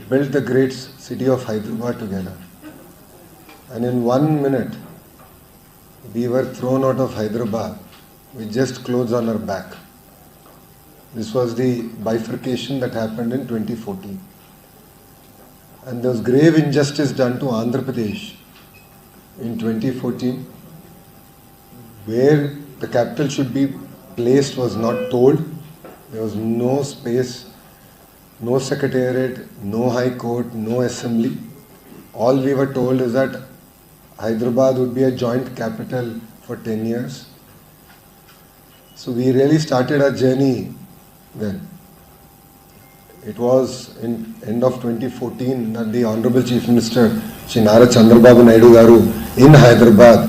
built the great city of Hyderabad together. And in 1 minute, we were thrown out of Hyderabad with just clothes on our back. This was the bifurcation that happened in 2014. And there was grave injustice done to Andhra Pradesh in 2014, where the capital should be placed was not told. There was no space, no secretariat, no high court, no assembly. All we were told is that Hyderabad would be a joint capital for 10 years. So we really started our journey then. It was in end of 2014 that the Honorable Chief Minister, Shri NARA Chandrababu Naidu Garu in Hyderabad,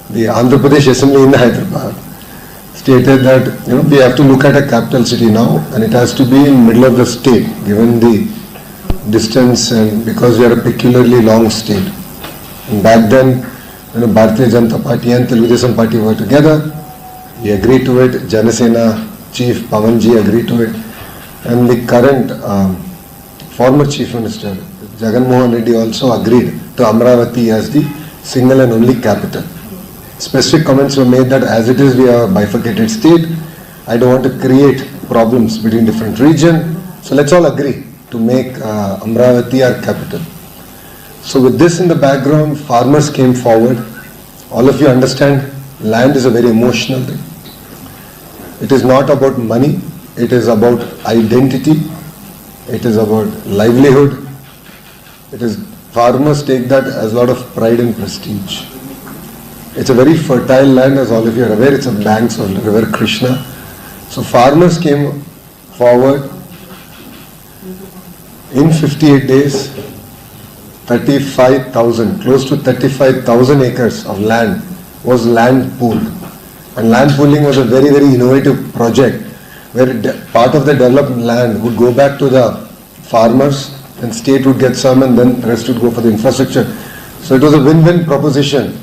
the Andhra Pradesh Assembly in Hyderabad, stated that we have to look at a capital city now, and it has to be in middle of the state, given the distance and because we are a peculiarly long state. And back then, Bharatiya Janata Party and Telugu Desam Party were together. We agreed to it. Janasena Chief Pawanji agreed to it. And the current former Chief Minister, Jagan Mohan Reddy, also agreed to Amravati as the single and only capital. Specific comments were made that as it is, we are a bifurcated state. I don't want to create problems between different regions. So let's all agree to make Amravati our capital. So with this in the background, farmers came forward. All of you understand, land is a very emotional thing. It is not about money. It is about identity. It is about livelihood. Farmers take that as a lot of pride and prestige. It's a very fertile land, as all of you are aware. It's a banks of River Krishna. So farmers came forward. In 58 days, 35,000, close to 35,000 acres of land was land pooled. And land pooling was a very, very innovative project where part of the developed land would go back to the farmers and state would get some and then the rest would go for the infrastructure. So it was a win-win proposition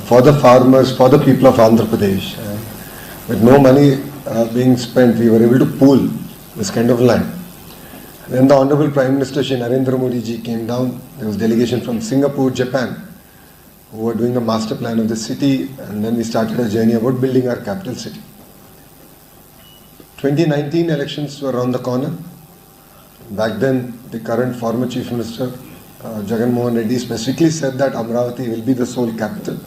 for the farmers, for the people of Andhra Pradesh. With no money being spent, we were able to pool this kind of land. Then the Honorable Prime Minister Shri Narendra Modi ji came down. There was delegation from Singapore, Japan, who were doing a master plan of the city, and then we started a journey about building our capital city. 2019 elections were around the corner. Back then, the current former Chief Minister, Jagan Mohan Reddy, specifically said that Amravati will be the sole capital.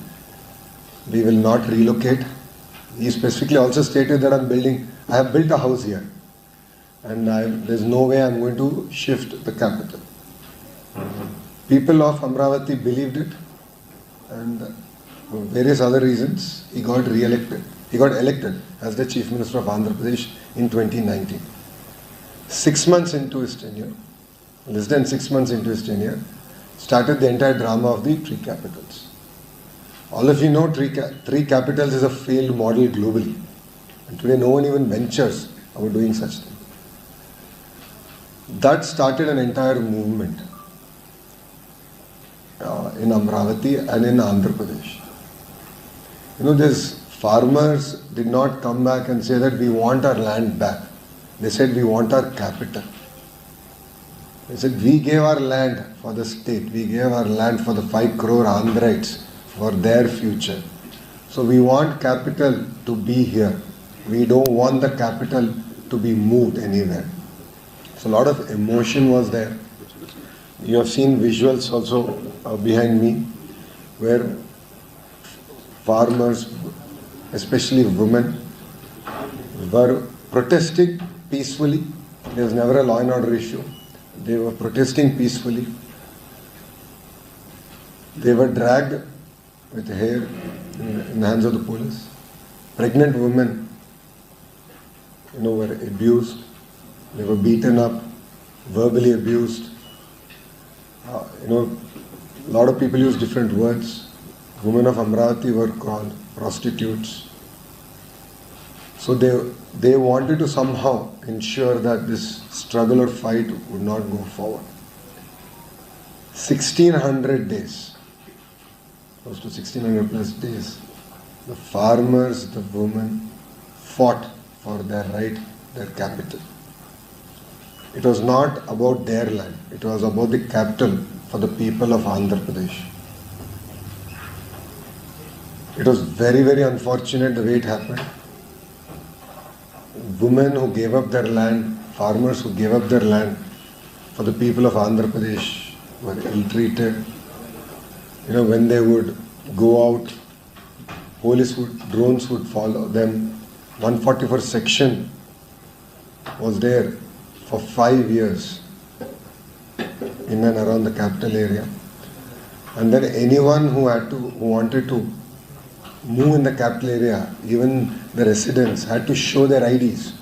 We will not relocate. He specifically also stated that I have built a house here. And there's no way I'm going to shift the capital. People of Amravati believed it, and for various other reasons, he got re-elected. He got elected as the Chief Minister of Andhra Pradesh in 2019. 6 months into his tenure, less than 6 months into his tenure, started the entire drama of the three capitals. All of you know three capitals is a failed model globally. And today no one even ventures about doing such things. That started an entire movement in Amravati and in Andhra Pradesh. These farmers did not come back and say that we want our land back. They said we want our capital. They said we gave our land for the state. We gave our land for the 5 crore Andhrites for their future. So we want capital to be here. We don't want the capital to be moved anywhere. So a lot of emotion was there. You have seen visuals also behind me where farmers, especially women, were protesting peacefully. There was never a law and order issue. They were protesting peacefully. They were dragged with hair in the hands of the police. Pregnant women, were abused. They were beaten up, verbally abused. A lot of people use different words. Women of Amravati were called prostitutes. So they wanted to somehow ensure that this struggle or fight would not go forward. 1600 days, close to 1600 plus days, the farmers, the women fought for their right, their capital. It was not about their land. It was about the capital for the people of Andhra Pradesh. It was very, very unfortunate the way it happened. Women who gave up their land, farmers who gave up their land for the people of Andhra Pradesh were ill-treated. When they would go out, drones would follow them. 144 section was there for 5 years in and around the capital area. And then anyone who wanted to move in the capital area, even the residents had to show their IDs.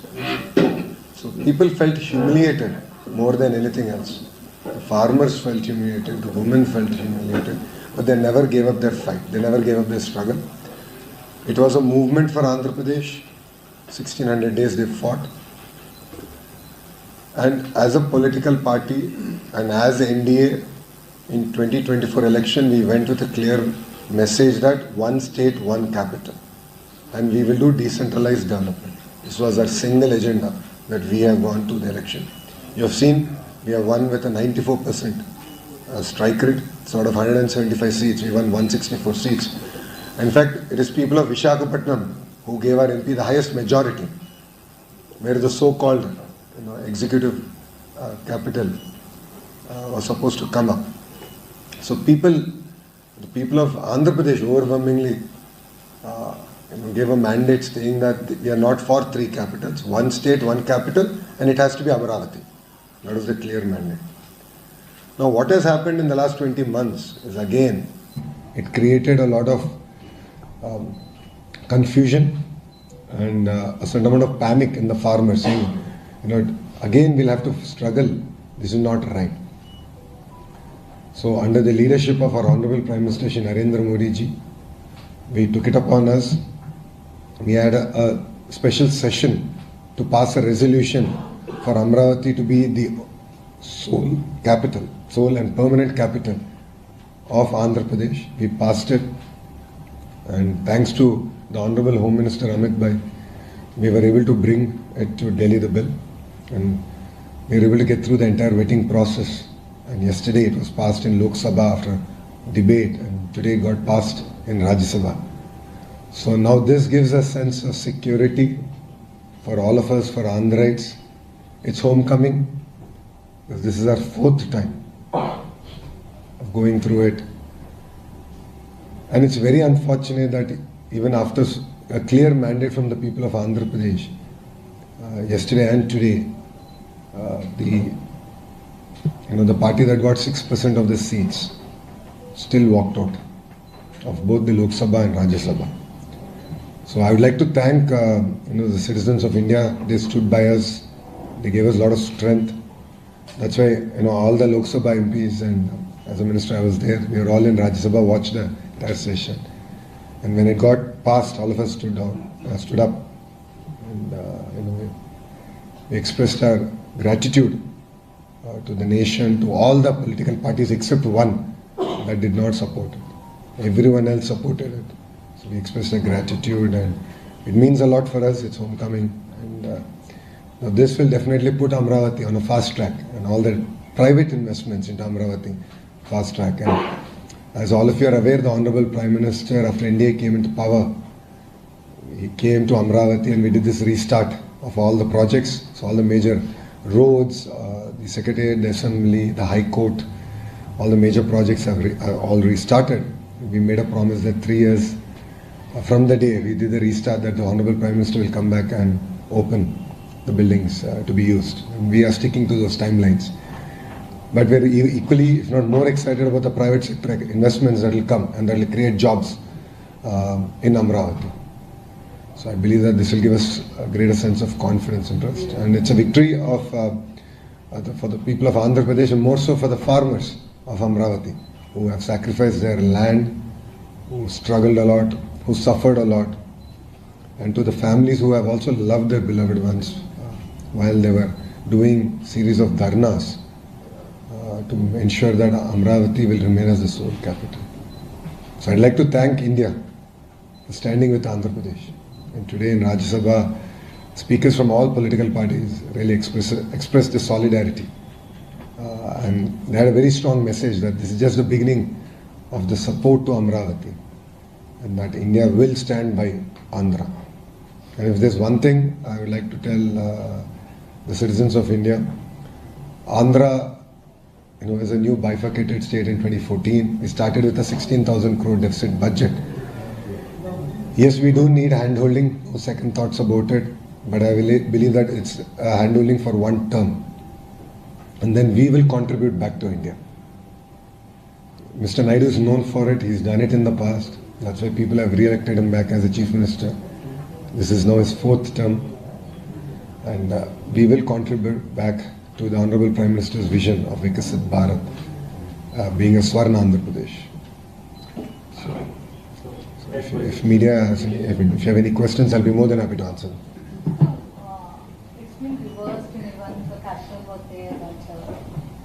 So people felt humiliated more than anything else. The farmers felt humiliated, the women felt humiliated, but they never gave up their fight. They never gave up their struggle. It was a movement for Andhra Pradesh. 1600 days they fought. And as a political party and as NDA in 2024 election, we went with a clear message that one state, one capital. And we will do decentralized development. This was our single agenda that we have gone to the election. You have seen we have won with a 94% strike rate. It's out of 175 seats. We won 164 seats. In fact, it is people of Visakhapatnam who gave our MP the highest majority, where the so-called executive capital was supposed to come up. So the people of Andhra Pradesh overwhelmingly gave a mandate saying that we are not for 3 capitals, one state, one capital, and it has to be Amaravati. That was the clear mandate. Now what has happened in the last 20 months is again, it created a lot of confusion and a certain amount of panic in the farmers saying, again we'll have to struggle. This is not right. So under the leadership of our Honorable Prime Minister Shri Narendra Modi ji, we took it upon us. We had a special session to pass a resolution for Amravati to be the sole capital, sole and permanent capital of Andhra Pradesh. We passed it, and thanks to the Honorable Home Minister Amit Bhai, we were able to bring it to Delhi, the bill, and we were able to get through the entire vetting process. And yesterday it was passed in Lok Sabha after debate, and today it got passed in Rajya Sabha. So now this gives a sense of security for all of us, for Andhrites. It's homecoming, because this is our 4th time of going through it. And it's very unfortunate that even after a clear mandate from the people of Andhra Pradesh, yesterday and today, the party that got 6% of the seats still walked out of both the Lok Sabha and Rajya Sabha. So I would like to thank the citizens of India. They stood by us. They gave us a lot of strength. That's why all the Lok Sabha MPs, and as a minister I was there, we were all in Rajya Sabha, watched the entire session. And when it got passed, all of us stood up, and we expressed our gratitude to the nation, to all the political parties except one that did not support it. Everyone else supported it. So we expressed our gratitude, and it means a lot for us. It's homecoming, and this will definitely put Amravati on a fast track, and all the private investments into Amravati fast track. And as all of you are aware, the Honorable Prime Minister, after India came into power, he came to Amravati, and we did this restart of all the projects. So all the major roads, the Secretariat, the Assembly, the High Court, all the major projects are all restarted. We made a promise that 3 years from the day we did the restart, that the Honorable Prime Minister will come back and open the buildings to be used. And we are sticking to those timelines. But we're equally, if not more, excited about the private sector investments that will come and that will create jobs in Amravati. So I believe that this will give us a greater sense of confidence and trust. And it's a victory for the people of Andhra Pradesh, and more so for the farmers of Amravati, who have sacrificed their land, who struggled a lot, who suffered a lot, and to the families who have also loved their beloved ones while they were doing series of dharnas to ensure that Amravati will remain as the sole capital. So I'd like to thank India for standing with Andhra Pradesh. And today in Rajya Sabha, speakers from all political parties really expressed the solidarity. And they had a very strong message that this is just the beginning of the support to Amravati, and that India will stand by Andhra. And if there's one thing I would like to tell the citizens of India, Andhra, is a new bifurcated state in 2014. We started with a 16,000 crore deficit budget. Yes, we do need handholding, no second thoughts about it, but I believe that it's handholding for one term. And then we will contribute back to India. Mr. Naidu is known for it. He's done it in the past. That's why people have re-elected him back as a chief minister. This is now his fourth term. And we will contribute back to the Honorable Prime Minister's vision of Vikasit Bharat being a Swarna Andhra Pradesh. So if media has if you have any questions, I'll be more than happy to answer them. It's been reversed in even the capital was there that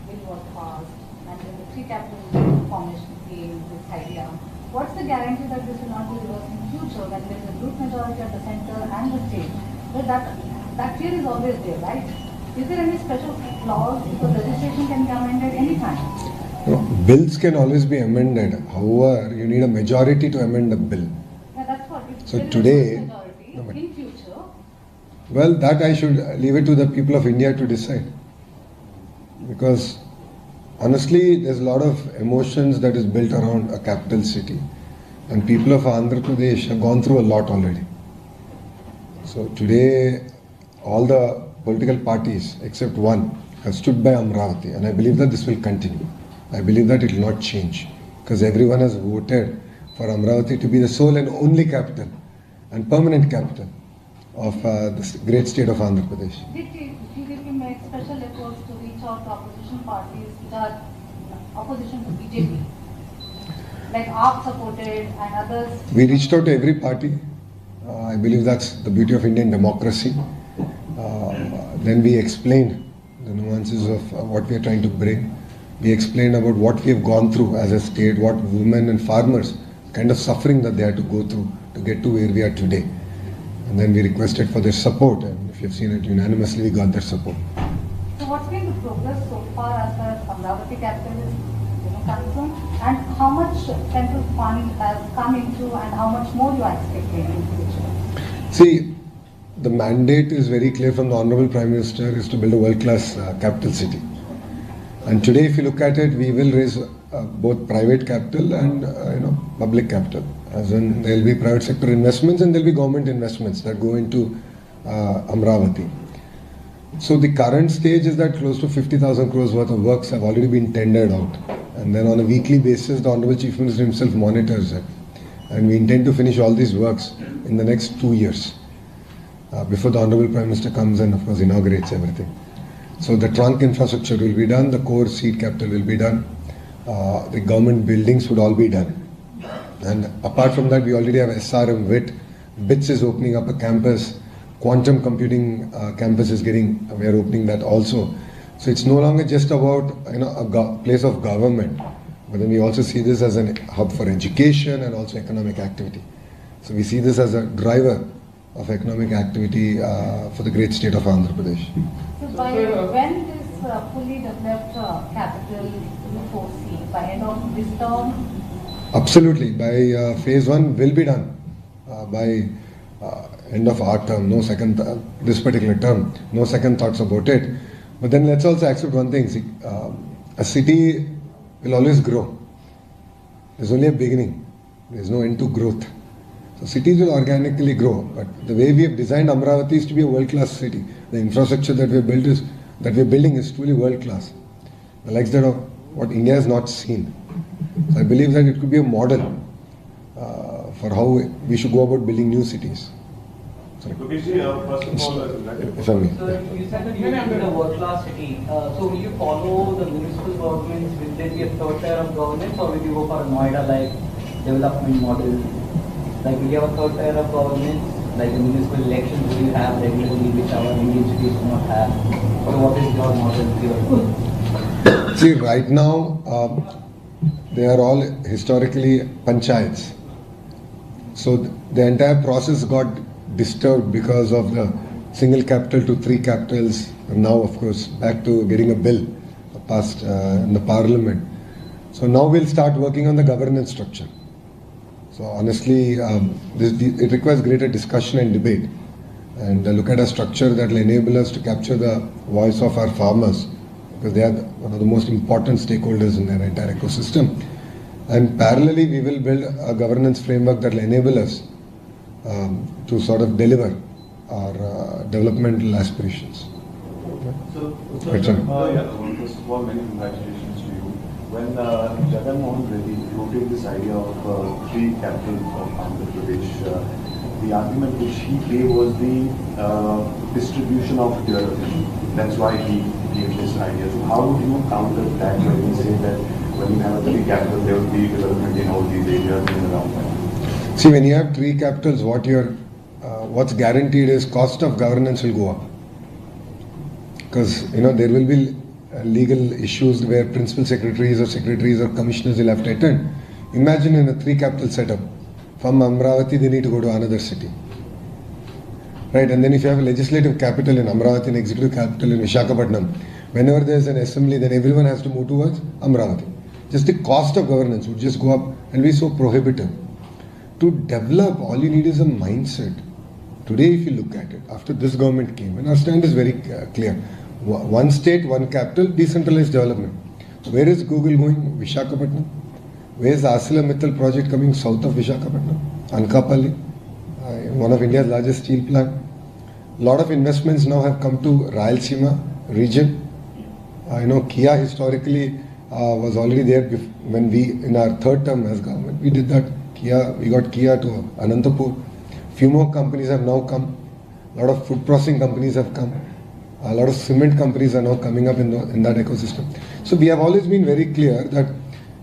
bill was passed, and then the three capital formation came, this idea. What's the guarantee that this will not be reversed in future when there is a group majority at the center and the state? That fear is always there, right? Is there any special clause because legislation can be amended anytime? No, bills can always be amended. However, you need a majority to amend a bill. Yeah, that's what. So today, in future. Well, that I should leave it to the people of India to decide. Because honestly, there's a lot of emotions that is built around a capital city. And people of Andhra Pradesh have gone through a lot already. So today, all the political parties, except one, have stood by Amravati. And I believe that this will continue. I believe that it will not change. Because everyone has voted for Amravati to be the sole and only capital and permanent capital of this great state of Andhra Pradesh. Did TDP make special efforts to reach out to opposition parties which are opposition to BJP? Like AAP supported and others? We reached out to every party. I believe that's the beauty of Indian democracy. Then we explained the nuances of what we are trying to bring. We explained about what we have gone through as a state, what women and farmers, kind of suffering that they had to go through to get to where we are today. And then we requested for their support, and if you've seen it, unanimously we got their support. So what's been the progress so far as far as Amravati capital is concerned, and how much central fund has come into and how much more you are expecting in the future? See, the mandate is very clear from the Honorable Prime Minister is to build a world-class capital city. And today, if you look at it, we will raise both private capital and public capital. As in, there will be private sector investments and there will be government investments that go into Amravati. So the current stage is that close to 50,000 crores worth of works have already been tendered out. And then on a weekly basis, the Honorable Chief Minister himself monitors it. And we intend to finish all these works in the next 2 years before the Honorable Prime Minister comes and, of course, inaugurates everything. So the trunk infrastructure will be done, the core seed capital will be done, the government buildings would all be done. And apart from that, we already have SRM WIT, BITS is opening up a campus, quantum computing campus is we are opening that also. So it's no longer just about a place of government, but then we also see this as a hub for education and also economic activity. So we see this as a driver of economic activity for the great state of Andhra Pradesh. So by when this fully developed capital you foresee? By end of this term? Absolutely. By phase 1 will be done by end of our term. No second this particular term. No second thoughts about it. But then let's also accept one thing. See, a city will always grow. There's only a beginning. There's no end to growth. So cities will organically grow. But the way we have designed Amravati is to be a world-class city. The infrastructure that we're building is truly world-class. The likes that of what India has not seen. So I believe that it could be a model for how we should go about building new cities. Sorry. Lokesh, first of all, if I may. So you said that you will be a world-class city. So will you follow the municipal governments? Will there be a third tier of governance, or will you go for a Noida-like development model? Like will you have a third tier of governance, like the municipal elections will you have regularly, which our Indian cities do not have? Or what is your model here? See, right now, they are all historically panchayats. So the entire process got disturbed because of the single capital to 3 capitals, and now of course back to getting a bill passed in the parliament. So now we'll start working on the governance structure. So honestly, it requires greater discussion and debate, and look at a structure that will enable us to capture the voice of our farmers, because they are one of the most important stakeholders in their entire ecosystem. And parallelly, we will build a governance framework that will enable us to sort of deliver our developmental aspirations. So, Right, sir. first of all, many congratulations to you. When Jagan Mohan Reddy floated this idea of 3 capitals of Andhra Pradesh, the argument which he gave was the distribution of development. That's why he gave this idea. So how would you counter that when you say that when you have a 3 capital, there will be development in all these areas in and around that? See, when you have 3 capitals, what's guaranteed is cost of governance will go up. Because there will be legal issues where principal secretaries or commissioners will have to attend. Imagine in a 3 capital setup, from Amravati they need to go to another city. Right, and then if you have a legislative capital in Amravati and executive capital in Visakhapatnam, whenever there is an assembly, then everyone has to move towards Amravati. Just the cost of governance would just go up and be so prohibitive. To develop, all you need is a mindset. Today, if you look at it, after this government came, and our stand is very clear, one state, one capital, decentralized development. Where is Google going? Visakhapatnam. Where is the ArcelorMittal project coming south of Visakhapatnam? Anakapalli, one of India's largest steel plant. A lot of investments now have come to Rayalaseema region. Kia historically was already there when we, in our 3rd term as government, we did that. We got Kia to Anantapur. Few more companies have now come. A lot of food processing companies have come. A lot of cement companies are now coming up in that ecosystem. So we have always been very clear that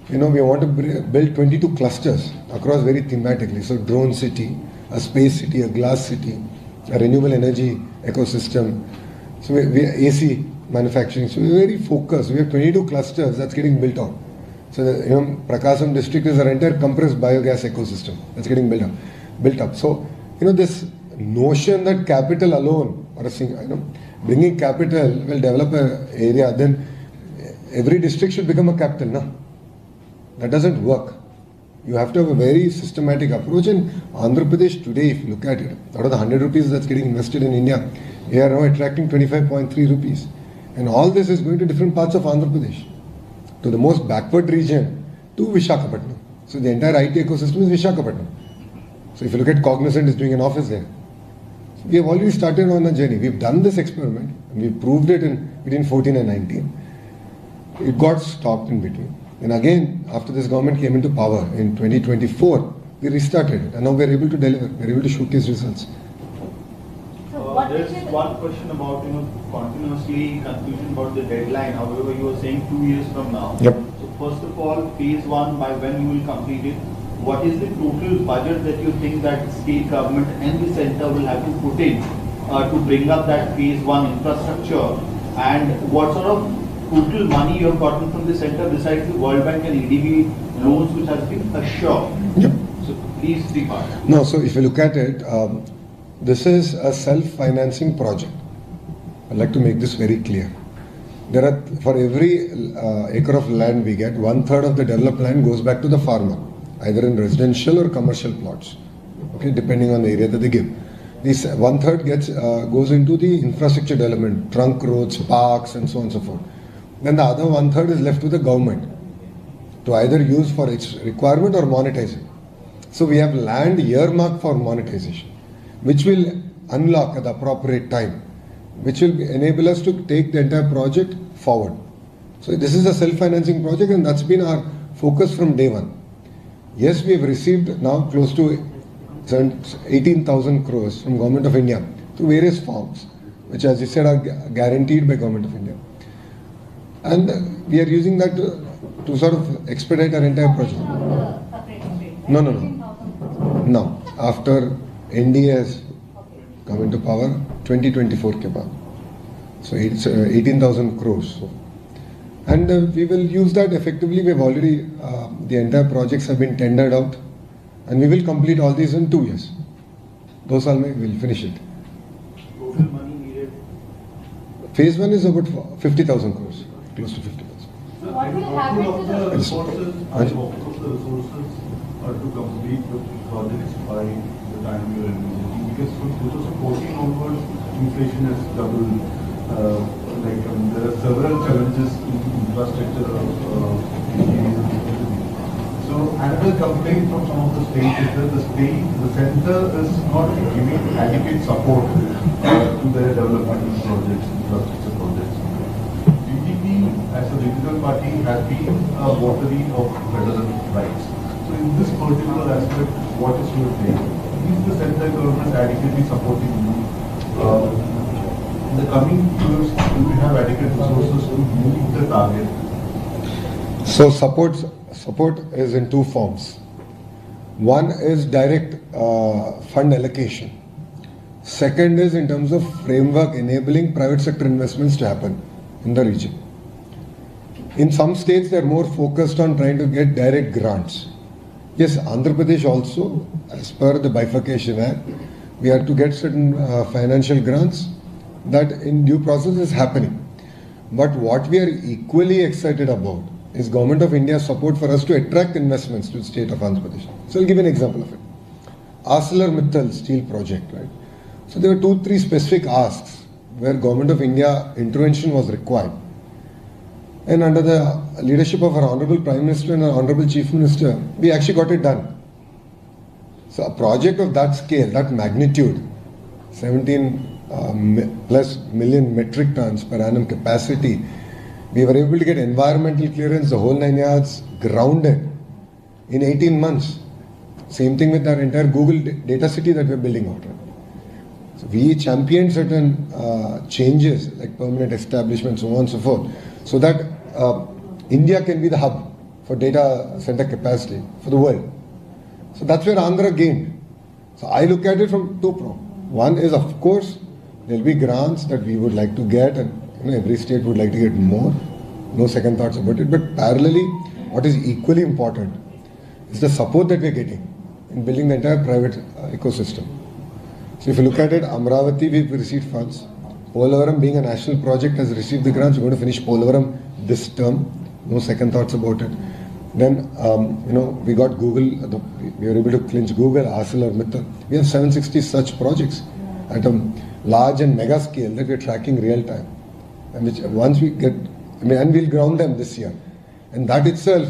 we want to build 22 clusters across very thematically. So drone city, a space city, a glass city, a renewable energy ecosystem. So we AC manufacturing. So we're very focused. We have 22 clusters that's getting built out. So Prakasam district is our entire compressed biogas ecosystem that's getting built up. So this notion that capital alone or bringing capital will develop an area, then every district should become a capital. No, that doesn't work. You have to have a very systematic approach. And Andhra Pradesh today, if you look at it, out of the 100 rupees that's getting invested in India, we are now attracting 25.3 rupees. And all this is going to different parts of Andhra Pradesh, to the most backward region, to Visakhapatnam. So the entire IT ecosystem is Visakhapatnam. So if you look at Cognizant is doing an office there. So we have already started on a journey. We've done this experiment and we proved it in between 14 and 19. It got stopped in between. And again, after this government came into power in 2024, we restarted it. And now we're able to deliver. We're able to showcase results. There's one question about continuously confusion about the deadline. However, you were saying 2 years from now. Yep. So first of all, phase 1, by when you will complete it? What is the total budget that you think that state government and the center will have to put in to bring up that phase 1 infrastructure? And what sort of total money you have gotten from the center besides the World Bank and EDB loans which has been assured? Yep. So these 3 parts. No, so if you look at it, this is a self-financing project. I'd like to make this very clear. There are, for every acre of land we get, 1/3 of the developed land goes back to the farmer, either in residential or commercial plots, okay, depending on the area that they give. This 1/3 goes into the infrastructure development, trunk roads, parks, and so on and so forth. Then the other 1/3 is left to the government to either use for its requirement or monetize it. So we have land earmarked for monetization, which will unlock at the appropriate time, which will enable us to take the entire project forward. So this is a self-financing project, and that's been our focus from day one. Yes, we have received now close to 18,000 crores from Government of India through various forms, which, as you said, are guaranteed by Government of India. And we are using that to sort of expedite our entire project. No. No. After NDA has come into power, 2024 ke baad. So it's 18,000 crores. And we will use that effectively. We have already, the entire projects have been tendered out, and we will complete all these in 2 years. 2 saal mein we'll finish it. total money needed? Phase 1 is about 50,000 crores, close to 50,000. So what will happen to the resources to complete the projects by the time you are envisaging? Because from 2014 onwards, inflation has doubled. There are several challenges in infrastructure of So another complaint from some of the states is that the center is not giving adequate support to their development projects, infrastructure projects. BJP as a regional party has been a votary of federal rights. So in this particular aspect, what is your take? Is the central government adequately supporting you? In the coming years, do we have adequate resources to meet the target? So support is in two forms. One is direct fund allocation. Second is in terms of framework enabling private sector investments to happen in the region. In some states, they are more focused on trying to get direct grants. Yes, Andhra Pradesh also, as per the Bifurcation Act, we have to get certain financial grants. That in due process is happening. But what we are equally excited about is Government of India's support for us to attract investments to the state of Andhra Pradesh. So I'll give an example of it. ArcelorMittal steel project, right? So there were 2-3 specific asks where Government of India intervention was required. And under the leadership of our Honorable Prime Minister and our Honorable Chief Minister, we actually got it done. So a project of that scale, that magnitude, 17 plus million metric tons per annum capacity, we were able to get environmental clearance, the whole 9 yards, grounded in 18 months. Same thing with our entire Google data city that we're building out. Right? So we championed certain changes like permanent establishment, so on and so forth, so that India can be the hub for data center capacity for the world. So that's where Andhra gained. So I look at it from two prongs. One is, of course, there will be grants that we would like to get, and every state would like to get more. No second thoughts about it. But parallelly, what is equally important is the support that we are getting in building the entire private ecosystem. So if you look at it, Amravati, we've received funds. Polavaram, being a national project, has received the grants. We're going to finish Polavaram this term. No second thoughts about it. Then, we got Google. We were able to clinch Google, ArcelorMittal. We have 760 such projects at a large and mega scale that we're tracking real time. And which once we get, and we'll ground them this year. And that itself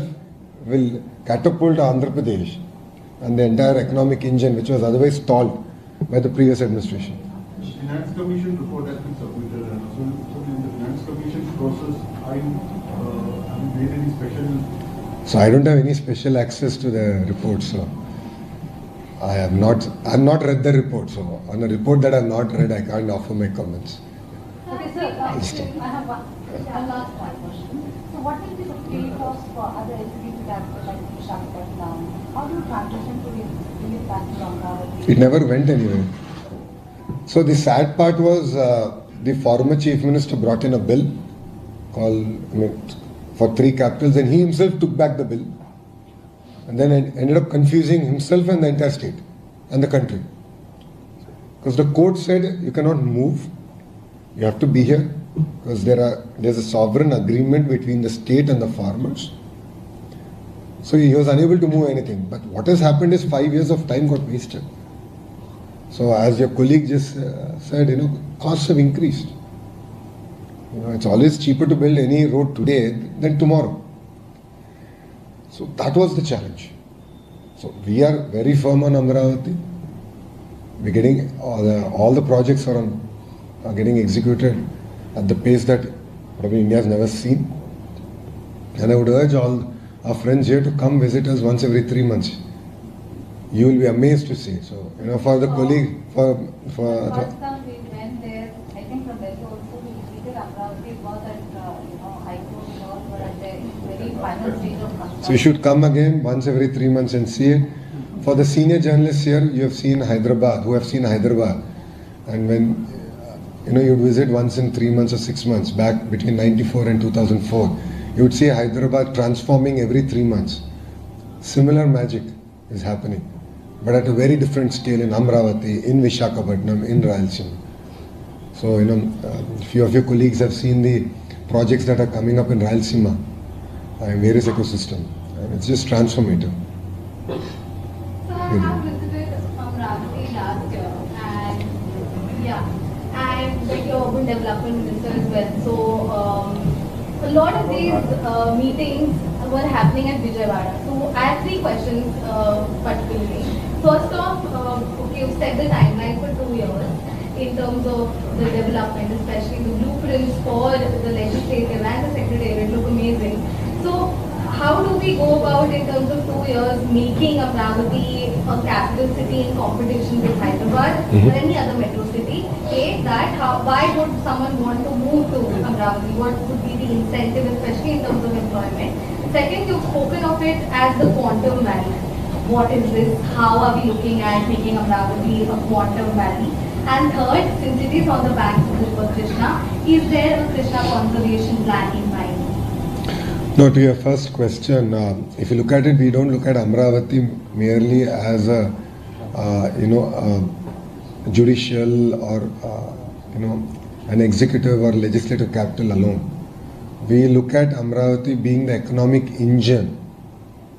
will catapult Andhra Pradesh and the entire economic engine, which was otherwise stalled by the previous administration. The Finance Commission report has been submitted, and so in the Finance Commission process, have you made any special? So I don't have any special access to the report, so I've not read the report. So on a report that I've not read, I can't offer my comments. Okay, sir, I have one last question. So what will be the fate of other executive capital like Visakhapatnam? How do you transition to bring it back to Amravati? It never went anywhere. So the sad part was the former Chief Minister brought in a bill for 3 capitals, and he himself took back the bill. And then ended up confusing himself and the entire state and the country. Because the court said you cannot move, you have to be here, because there's a sovereign agreement between the state and the farmers. So he was unable to move anything. But what has happened is 5 years of time got wasted. So as your colleague just said, costs have increased. It's always cheaper to build any road today than tomorrow. So that was the challenge. So we are very firm on Amravati. We're getting all the projects are getting executed at the pace that probably India has never seen. And I would urge all our friends here to come visit us once every 3 months. You will be amazed to see. So for the colleague, Last time we went there, I think from Delhi also we visited Amravati. It was at High Court and all were at the very final stage of construction. So you should come again once every 3 months and see it. For the senior journalists here, you have seen Hyderabad, who have seen Hyderabad. And when you would visit once in 3 months or 6 months, back between 94 and 2004, you would see Hyderabad transforming every 3 months. Similar magic is happening, but at a very different scale in Amravati, in Visakhapatnam, in Rayalaseema. So, few of your colleagues have seen the projects that are coming up in Rayalaseema, in various ecosystem. And it's just transformative. So I have visited Amravati last year, and and like your urban development minister as well. So a lot of these meetings were happening at Vijayawada. So I have three questions particularly. First off, okay, you've set the timeline for 2 years in terms of the development, especially the blueprints for the legislative and the secretariat look amazing. So how do we go about in terms of 2 years making Amravati a capital city in competition with Hyderabad or any other metro city? Why would someone want to move to Amravati? What would be the incentive, especially in terms of employment? Second, you've spoken of it as the quantum valley. What is this? How are we looking at making Amravati a quantum valley? And third, since it is on the banks of the river Krishna, is there a Krishna conservation plan in mind? No, to your first question, if you look at it, we don't look at Amravati merely as a, judicial or, an executive or legislative capital alone. We look at Amravati being the economic engine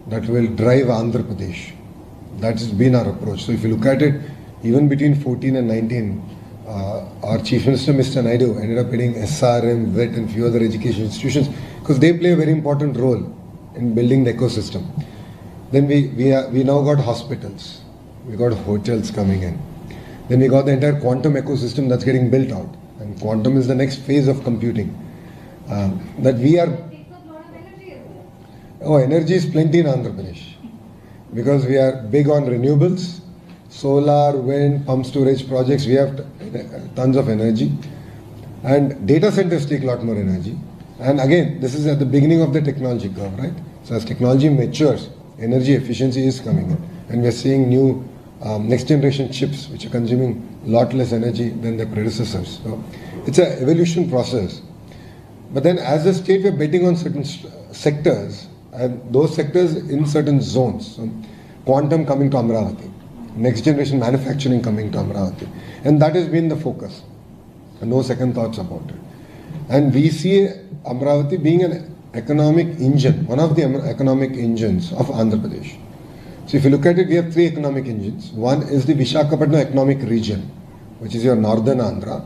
that will drive Andhra Pradesh. That's been our approach. So if you look at it, even between 14 and 19, our Chief Minister, Mr. Naidu, ended up getting SRM, VET and few other education institutions because they play a very important role in building the ecosystem. Then we now got hospitals, we got hotels coming in. Then we got the entire quantum ecosystem that's getting built out. And quantum is the next phase of computing. That we are... It takes up a lot of energy as well. Oh, energy is plenty in Andhra Pradesh. Because we are big on renewables, solar, wind, pump storage projects, we have tons of energy. And data centers take a lot more energy. And again, this is at the beginning of the technology curve, right? So as technology matures, energy efficiency is coming in. And we are seeing new next generation chips which are consuming a lot less energy than their predecessors. So it's an evolution process. But then as a state, we are betting on certain sectors, and those sectors in certain zones. So quantum coming to Amravati, next generation manufacturing coming to Amravati. And that has been the focus. And no second thoughts about it. And we see Amravati being an economic engine, one of the economic engines of Andhra Pradesh. So if you look at it, we have three economic engines. One is the Visakhapatnam economic region, which is your northern Andhra.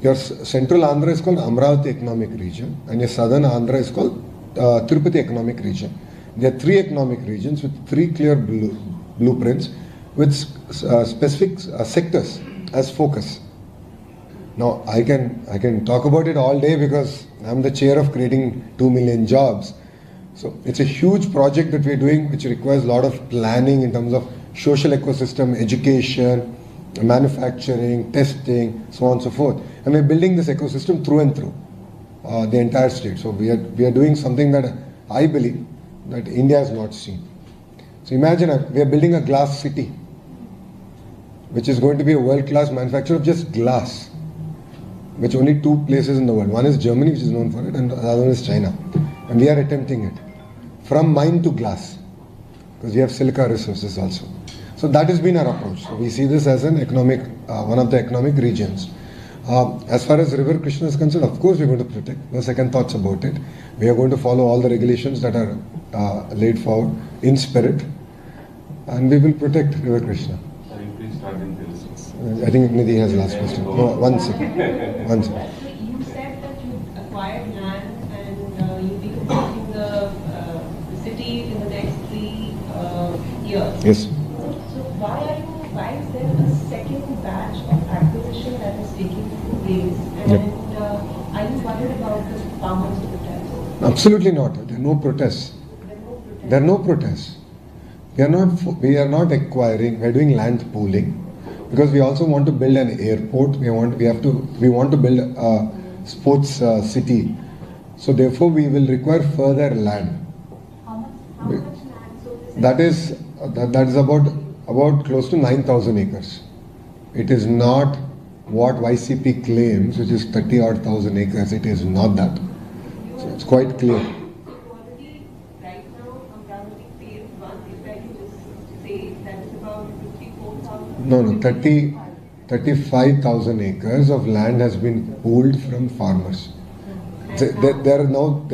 Your central Andhra is called Amravati economic region, and your southern Andhra is called Tirupati economic region. There are three economic regions with three clear blueprints with specific sectors as focus. Now I can talk about it all day because I'm the chair of creating 2 million jobs. So it's a huge project that we're doing which requires a lot of planning in terms of social ecosystem, education, manufacturing, testing, so on and so forth. And we're building this ecosystem through and through the entire state. So we are doing something that I believe that India has not seen. So imagine we are building a glass city which is going to be a world-class manufacturer of just glass, which only two places in the world. One is Germany, which is known for it, and the other one is China. And we are attempting it. From mine to glass, because we have silica resources also. So that has been our approach. So we see this as an economic, one of the economic regions. As far as River Krishna is concerned, of course we're going to protect. No second thoughts about it. We are going to follow all the regulations that are laid forward in spirit, and we will protect River Krishna. Sir, you please start in this. I think Nidhi has the last question. No, one second. One second. You said that you acquired land and you'll be completing the city in the next 3 years. Yes. So why is there a second batch of acquisition that is taking place? And are you worried about the farmers' protests? Absolutely not. There are no protests. There are no protests. We are not acquiring. We are doing land pooling because we also want to build an airport. We want to build a sports city. So therefore, we will require further land. How much land? So That is about close to 9,000 acres. It is not what YCP claims, which is 30-odd thousand acres. It is not that. So it's quite clear. So already right now, Amravati phase 1, if I can just say, that is about 54,000. No, 35,000 acres of land has been pooled from farmers. There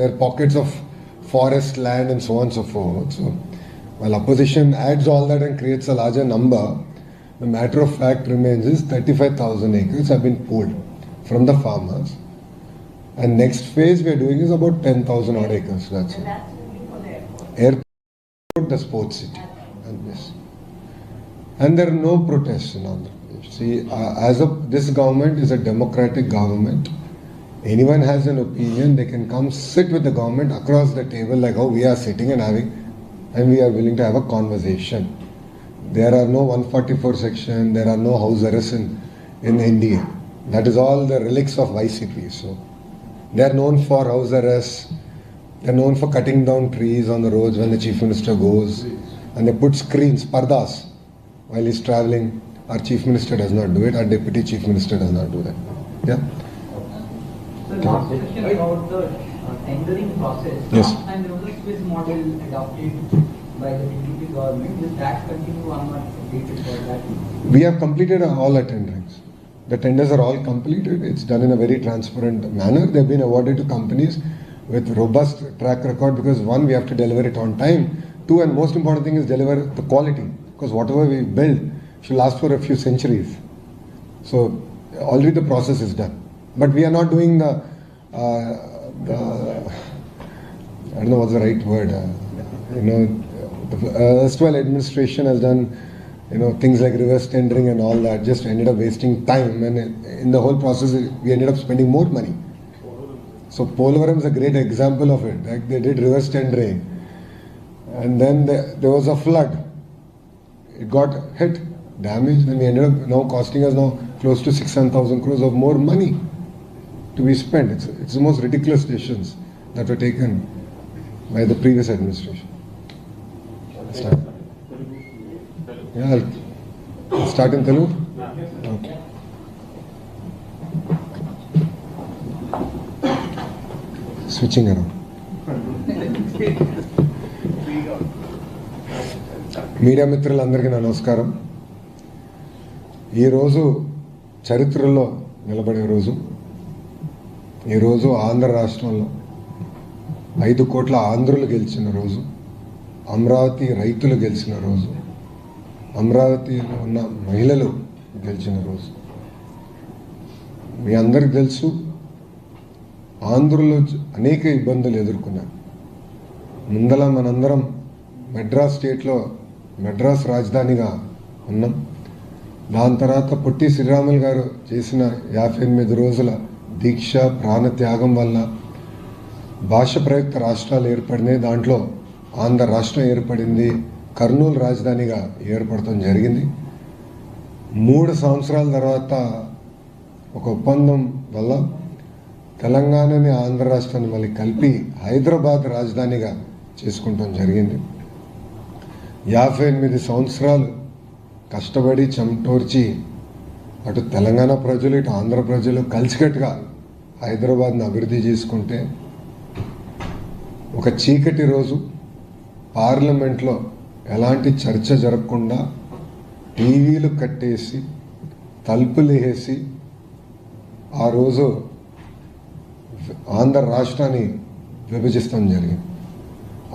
are pockets of forest land and so on and so forth. So while opposition adds all that and creates a larger number, the matter of fact remains is 35,000 acres have been pooled from the farmers. And next phase we are doing is about 10,000 odd acres. That's it. And that's only for the airport. Airport, the sports city. And this. And there are no protests in Andhra Pradesh. See, this government is a democratic government. Anyone has an opinion, they can come sit with the government across the table like how we are sitting and we are willing to have a conversation. There are no 144 section, there are no house arrests in India. That is all the relics of YCP. So they are known for house arrests, they are known for cutting down trees on the roads when the chief minister goes, and they put screens, pardas, while he's traveling. Our chief minister does not do it, our deputy chief minister does not do that. Yeah. So last question about the tendering process. Yes. Last time there was a Swiss model adopted by the DTP government. Will that continue on what updated for that? We have completed all our tenderings. The tenders are all completed. It's done in a very transparent manner. They've been awarded to companies with robust track record because one, we have to deliver it on time. Two, and most important thing is deliver the quality, because whatever we build should last for a few centuries. So already the process is done. But we are not doing the I don't know what's the right word. The erstwhile administration has done, things like reverse tendering and all that. Just ended up wasting time, and in the whole process, we ended up spending more money. So Polavaram is a great example of it. Like they did reverse tendering, and then there was a flood. It got hit, damaged, and we ended up now costing us close to 6,000 crores of more money to be spent. It's the most ridiculous decisions that were taken by the previous administration. Start. Yeah, I'll start in Telugu. Okay. Switching around. Media మిత్రులందరికీ నా నమస్కారం. ఈరోజు చరిత్రలో నిలబడే రోజు. ఈరోజు ఆంధ్ర రాష్ట్రంలో 5 కోట్ల ఆంధ్రులు గెలిచిన రోజు, అమరావతి రైతులు గెలిచిన రోజు, అమరావతిలో ఉన్న మహిళలు గెలిచిన రోజు. మీ అందరికి తెలుసు, ఆంధ్రులు అనేక ఇబ్బందులు ఎదుర్కొన్నారు. ముందల మనందరం మెడ్రాస్ స్టేట్లో మెడ్రాస్ రాజధానిగా ఉన్నాం. దాని తర్వాత పొట్టి శ్రీరాములు గారు చేసిన 58 రోజుల దీక్ష ప్రాణత్యాగం వల్ల భాష ప్రయుక్త రాష్ట్రాలు ఏర్పడినాయి. దాంట్లో ఆంధ్ర రాష్ట్రం ఏర్పడింది. కర్నూలు రాజధానిగా ఏర్పడటం జరిగింది. 3 సంవత్సరాల తర్వాత ఒక ఒప్పందం వల్ల తెలంగాణని ఆంధ్ర రాష్ట్రాన్ని మళ్ళీ కలిపి హైదరాబాద్ రాజధానిగా చేసుకుంటాం జరిగింది. 58 సంవత్సరాలు కష్టపడి చెమటోర్చి అటు తెలంగాణ ప్రజలు ఇటు ఆంధ్ర ప్రజలు కలిసికట్టుగా హైదరాబాద్ని అభివృద్ధి చేసుకుంటే ఒక చీకటి రోజు పార్లమెంట్లో ఎలాంటి చర్చ జరగకుండా టీవీలు కట్టేసి తలుపులు వేసి ఆ రోజు ఆంధ్ర రాష్ట్రాన్ని విభజిస్తాం జరిగింది.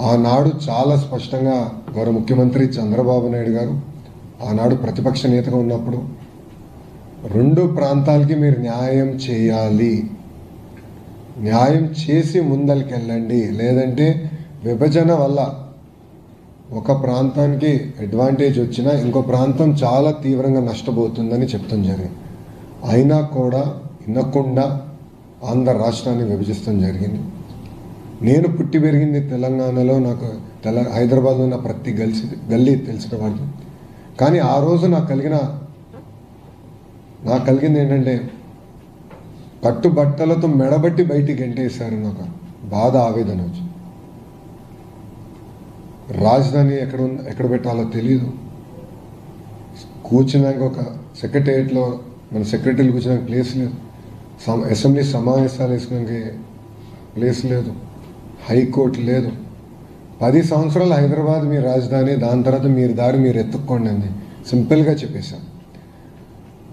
ఆనాడు చాలా స్పష్టంగా గౌరవ ముఖ్యమంత్రి చంద్రబాబు నాయుడు గారు ఆనాడు ప్రతిపక్ష నేతగా ఉన్నప్పుడు 2 ప్రాంతాలకి మీరు న్యాయం చేయాలి, న్యాయం చేసి ముందరికి వెళ్ళండి, లేదంటే విభజన వల్ల ఒక ప్రాంతానికి అడ్వాంటేజ్ వచ్చినా ఇంకో ప్రాంతం చాలా తీవ్రంగా నష్టపోతుందని చెప్తాం జరిగింది. అయినా కూడా వినకుండా ఆంధ్ర రాష్ట్రాన్ని విభజిస్తాం జరిగింది. నేను పుట్టి పెరిగింది తెలంగాణలో, నాకు హైదరాబాద్లో ఉన్న ప్రతి గల్లీ తెలిసిన వాళ్ళు. కానీ ఆ రోజు నాకు కలిగింది ఏంటంటే కట్టుబట్టలతో మెడబట్టి బయటికి గెంటేశారు. నాకు బాధ, ఆవేదన వచ్చి రాజధాని ఎక్కడ పెట్టాలో తెలియదు. కూర్చున్నాక ఒక సెక్రటేరియట్లో మన సెక్రటరీలు కూర్చున్నాక ప్లేస్ లేదు, అసెంబ్లీ సమావేశాలు వేసుకోవడానికి ప్లేస్ లేదు, హైకోర్టు లేదు. 10 సంవత్సరాలు హైదరాబాద్ మీ రాజధాని, దాని తర్వాత మీరు దారి మీరు ఎత్తుక్కోండి అని సింపుల్గా చెప్పేశాను.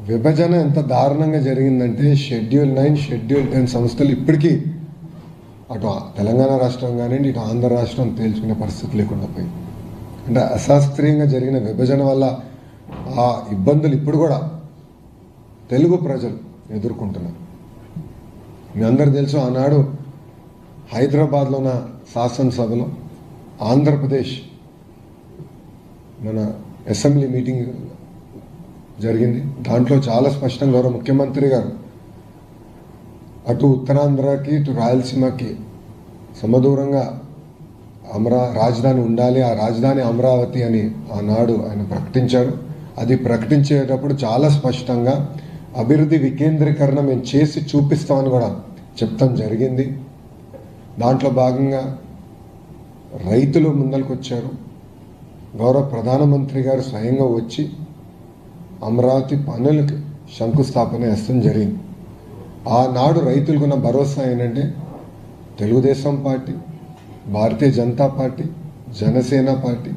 విభజన ఎంత దారుణంగా జరిగిందంటే షెడ్యూల్ 9, షెడ్యూల్ 10 సంస్థలు ఇప్పటికీ అటు తెలంగాణ రాష్ట్రం కానివ్వండి, ఇటు ఆంధ్ర రాష్ట్రం తేల్చుకునే పరిస్థితి లేకుండా పోయింది. అంటే అశాస్త్రీయంగా జరిగిన విభజన వల్ల ఆ ఇబ్బందులు ఇప్పుడు కూడా తెలుగు ప్రజలు ఎదుర్కొంటున్నారు. మీ అందరు తెలుసు, ఆనాడు హైదరాబాద్లో ఉన్న శాసనసభలో ఆంధ్రప్రదేశ్ మన అసెంబ్లీ మీటింగ్ జరిగింది. దాంట్లో చాలా స్పష్టంగా గౌరవ ముఖ్యమంత్రి గారు అటు ఉత్తరాంధ్రకి ఇటు రాయలసీమకి సమదూరంగా రాజధాని ఉండాలి, ఆ రాజధాని అమరావతి అని ఆనాడు ఆయన ప్రకటించారు. అది ప్రకటించేటప్పుడు చాలా స్పష్టంగా అభివృద్ధి వికేంద్రీకరణ మేము చేసి చూపిస్తామని కూడా చెప్తాం జరిగింది. దాంట్లో భాగంగా రైతులు ముందరికి వచ్చారు. గౌరవ ప్రధానమంత్రి గారు స్వయంగా వచ్చి అమరావతి పనులకు శంకుస్థాపన చేస్తాం జరిగింది. ఆనాడు రైతులకున్న భరోసా ఏంటంటే Telugu Desam party, Bharatiya Janata party, Janasena party,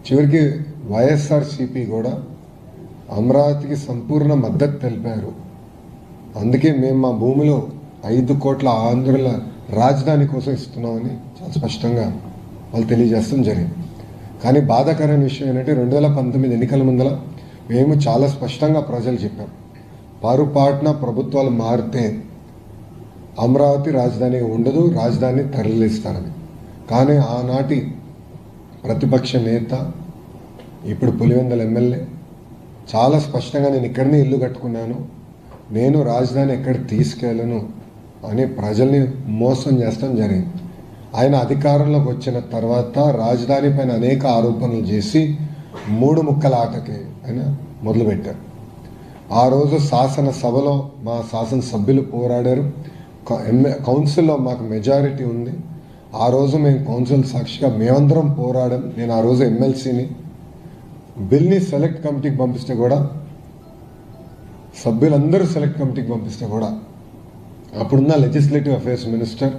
చివరికి వైఎస్ఆర్సీపీ కూడా అమరావతికి సంపూర్ణ మద్దతు తెలిపారు. అందుకే మేము మా భూమిలో 5 కోట్ల ఆంధ్రుల రాజధాని కోసం ఇస్తున్నామని చాలా స్పష్టంగా వాళ్ళు తెలియజేస్తాం జరిగింది. కానీ బాధాకరమైన విషయం ఏంటంటే 2019 ఎన్నికల ముందర మేము చాలా స్పష్టంగా ప్రజలు చెప్పాం, పొరపాటున ప్రభుత్వాలు మారితే అమరావతి రాజధాని ఉండదు, రాజధాని తరలిస్తారని. కానీ ఆనాటి ప్రతిపక్ష నేత, ఇప్పుడు పులివెందుల ఎమ్మెల్యే చాలా స్పష్టంగా నేను ఇక్కడనే ఇల్లు కట్టుకున్నాను, నేను రాజధాని ఎక్కడికి తీసుకెళ్ళను అని ప్రజల్ని మోసం చేస్తాం జరిగింది. ఆయన అధికారంలోకి వచ్చిన తర్వాత రాజధాని పైన అనేక ఆరోపణలు చేసి 3 ముక్కల ఆటకి ఆయన మొదలుపెట్టారు. ఆ రోజు శాసనసభలో మా శాసనసభ్యులు పోరాడారు. కౌన్సిల్లో మాకు మెజారిటీ ఉంది. ఆ రోజు మేము కౌన్సిల్ సాక్షిగా మేమందరం పోరాడాం. నేను ఆ రోజు ఎమ్మెల్సీని. బిల్ని సెలెక్ట్ కమిటీకి పంపిస్తే కూడా, సభ్యులందరూ సెలెక్ట్ కమిటీకి పంపిస్తే కూడా అప్పుడున్న లెజిస్లేటివ్ అఫైర్స్ మినిస్టర్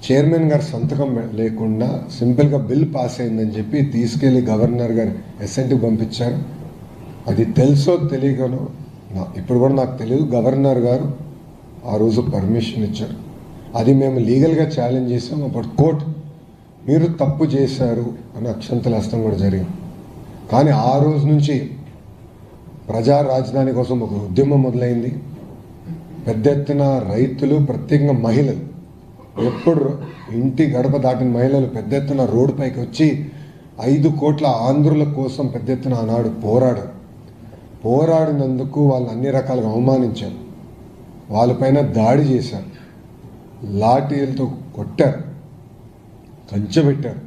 చైర్మన్ గారు సంతకం లేకుండా సింపుల్గా బిల్ పాస్ అయిందని చెప్పి తీసుకెళ్లి గవర్నర్ గారు అసెంబ్లీకి పంపించారు. అది తెలుసో తెలియకనో ఇప్పుడు కూడా నాకు తెలియదు, గవర్నర్ గారు ఆ రోజు పర్మిషన్ ఇచ్చారు. అది మేము లీగల్గా ఛాలెంజ్ చేసాం. అప్పుడు కోర్టు మీరు తప్పు చేశారు అని అక్షంతలు హస్తం కూడా జరిగింది. కానీ ఆ రోజు నుంచి ప్రజా రాజధాని కోసం ఒక ఉద్యమం మొదలైంది. పెద్ద ఎత్తున రైతులు, ప్రత్యేకంగా మహిళలు, ఎప్పుడు ఇంటి గడప దాటిన మహిళలు పెద్ద ఎత్తున రోడ్డుపైకి వచ్చి 5 కోట్ల ఆంధ్రుల కోసం పెద్ద ఎత్తున ఆనాడు పోరాడినందుకు వాళ్ళు అన్ని రకాలుగా అవమానించారు, వాళ్ళపైన దాడి చేశారు, లాఠీలతో కొట్టారు, కంచెబెట్టారు.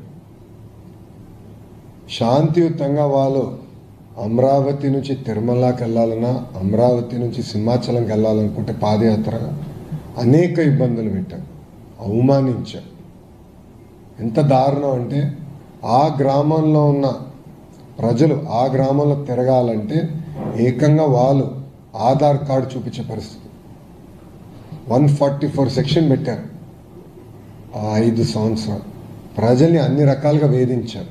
శాంతియుతంగా వాళ్ళు అమరావతి నుంచి తిరుమలకి వెళ్ళాలన్నా, అమరావతి నుంచి సింహాచలంకి వెళ్ళాలనుకుంటే పాదయాత్రగా అనేక ఇబ్బందులు పెట్టారు, అవమానించారు. ఎంత దారుణం అంటే ఆ గ్రామంలో ఉన్న ప్రజలు ఆ గ్రామంలో తిరగాలంటే ఏకంగా వాళ్ళు ఆధార్ కార్డు చూపించే పరిస్థితి. 144 సెక్షన్ పెట్టారు. ఆ 5 సంవత్సరాలు ప్రజల్ని అన్ని రకాలుగా వేధించారు.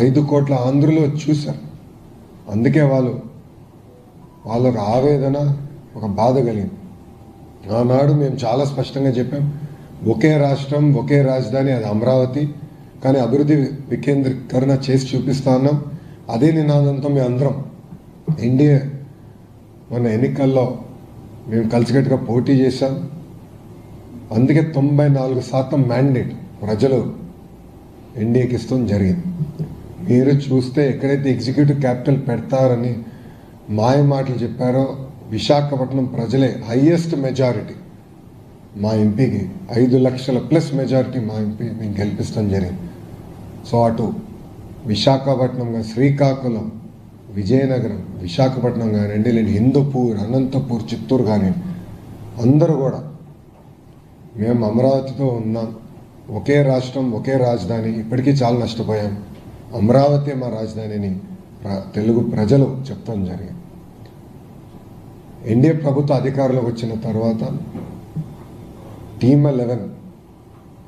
5 కోట్ల ఆంధ్రులు చూశారు. అందుకే వాళ్ళకు ఆవేదన, ఒక బాధ కలిగింది. ఆనాడు మేము చాలా స్పష్టంగా చెప్పాం, ఒకే రాష్ట్రం, ఒకే రాజధాని, అది అమరావతి. కానీ అభివృద్ధి వికేంద్రీకరణ చేసి చూపిస్తా ఉన్నాం. అదే నినాదంతో మేము అందరం ఎన్డీఏ మన ఎన్నికల్లో మేము కలిసికట్టుగా పోటీ చేశాం. అందుకే 94% మ్యాండేట్ ప్రజలు ఎన్డీఏకి ఇస్తాం జరిగింది. మీరు చూస్తే ఎక్కడైతే ఎగ్జిక్యూటివ్ క్యాపిటల్ పెడతారని మాయ మాటలు చెప్పారో, విశాఖపట్నం ప్రజలే హైయెస్ట్ మెజారిటీ మా ఎంపీకి 5 లక్షల ప్లస్ మెజారిటీ మా ఎంపీ మేము గెలిపిస్తాం జరిగింది. సో అటు విశాఖపట్నం, శ్రీకాకుళం, విజయనగరం, విశాఖపట్నం కానివ్వండి, లేదు హిందూపూర్, అనంతపూర్, చిత్తూరు కానివ్వండి, అందరూ కూడా మేము అమరావతితో ఉన్నాం. ఒకే రాష్ట్రం, ఒకే రాజధాని. ఇప్పటికీ చాలా నష్టపోయాం. అమరావతి మా రాజధానిని తెలుగు ప్రజలు చెప్తాం జరిగింది. ఎన్డీఏ ప్రభుత్వ అధికారంలోకి వచ్చిన తర్వాత టీమ్ 11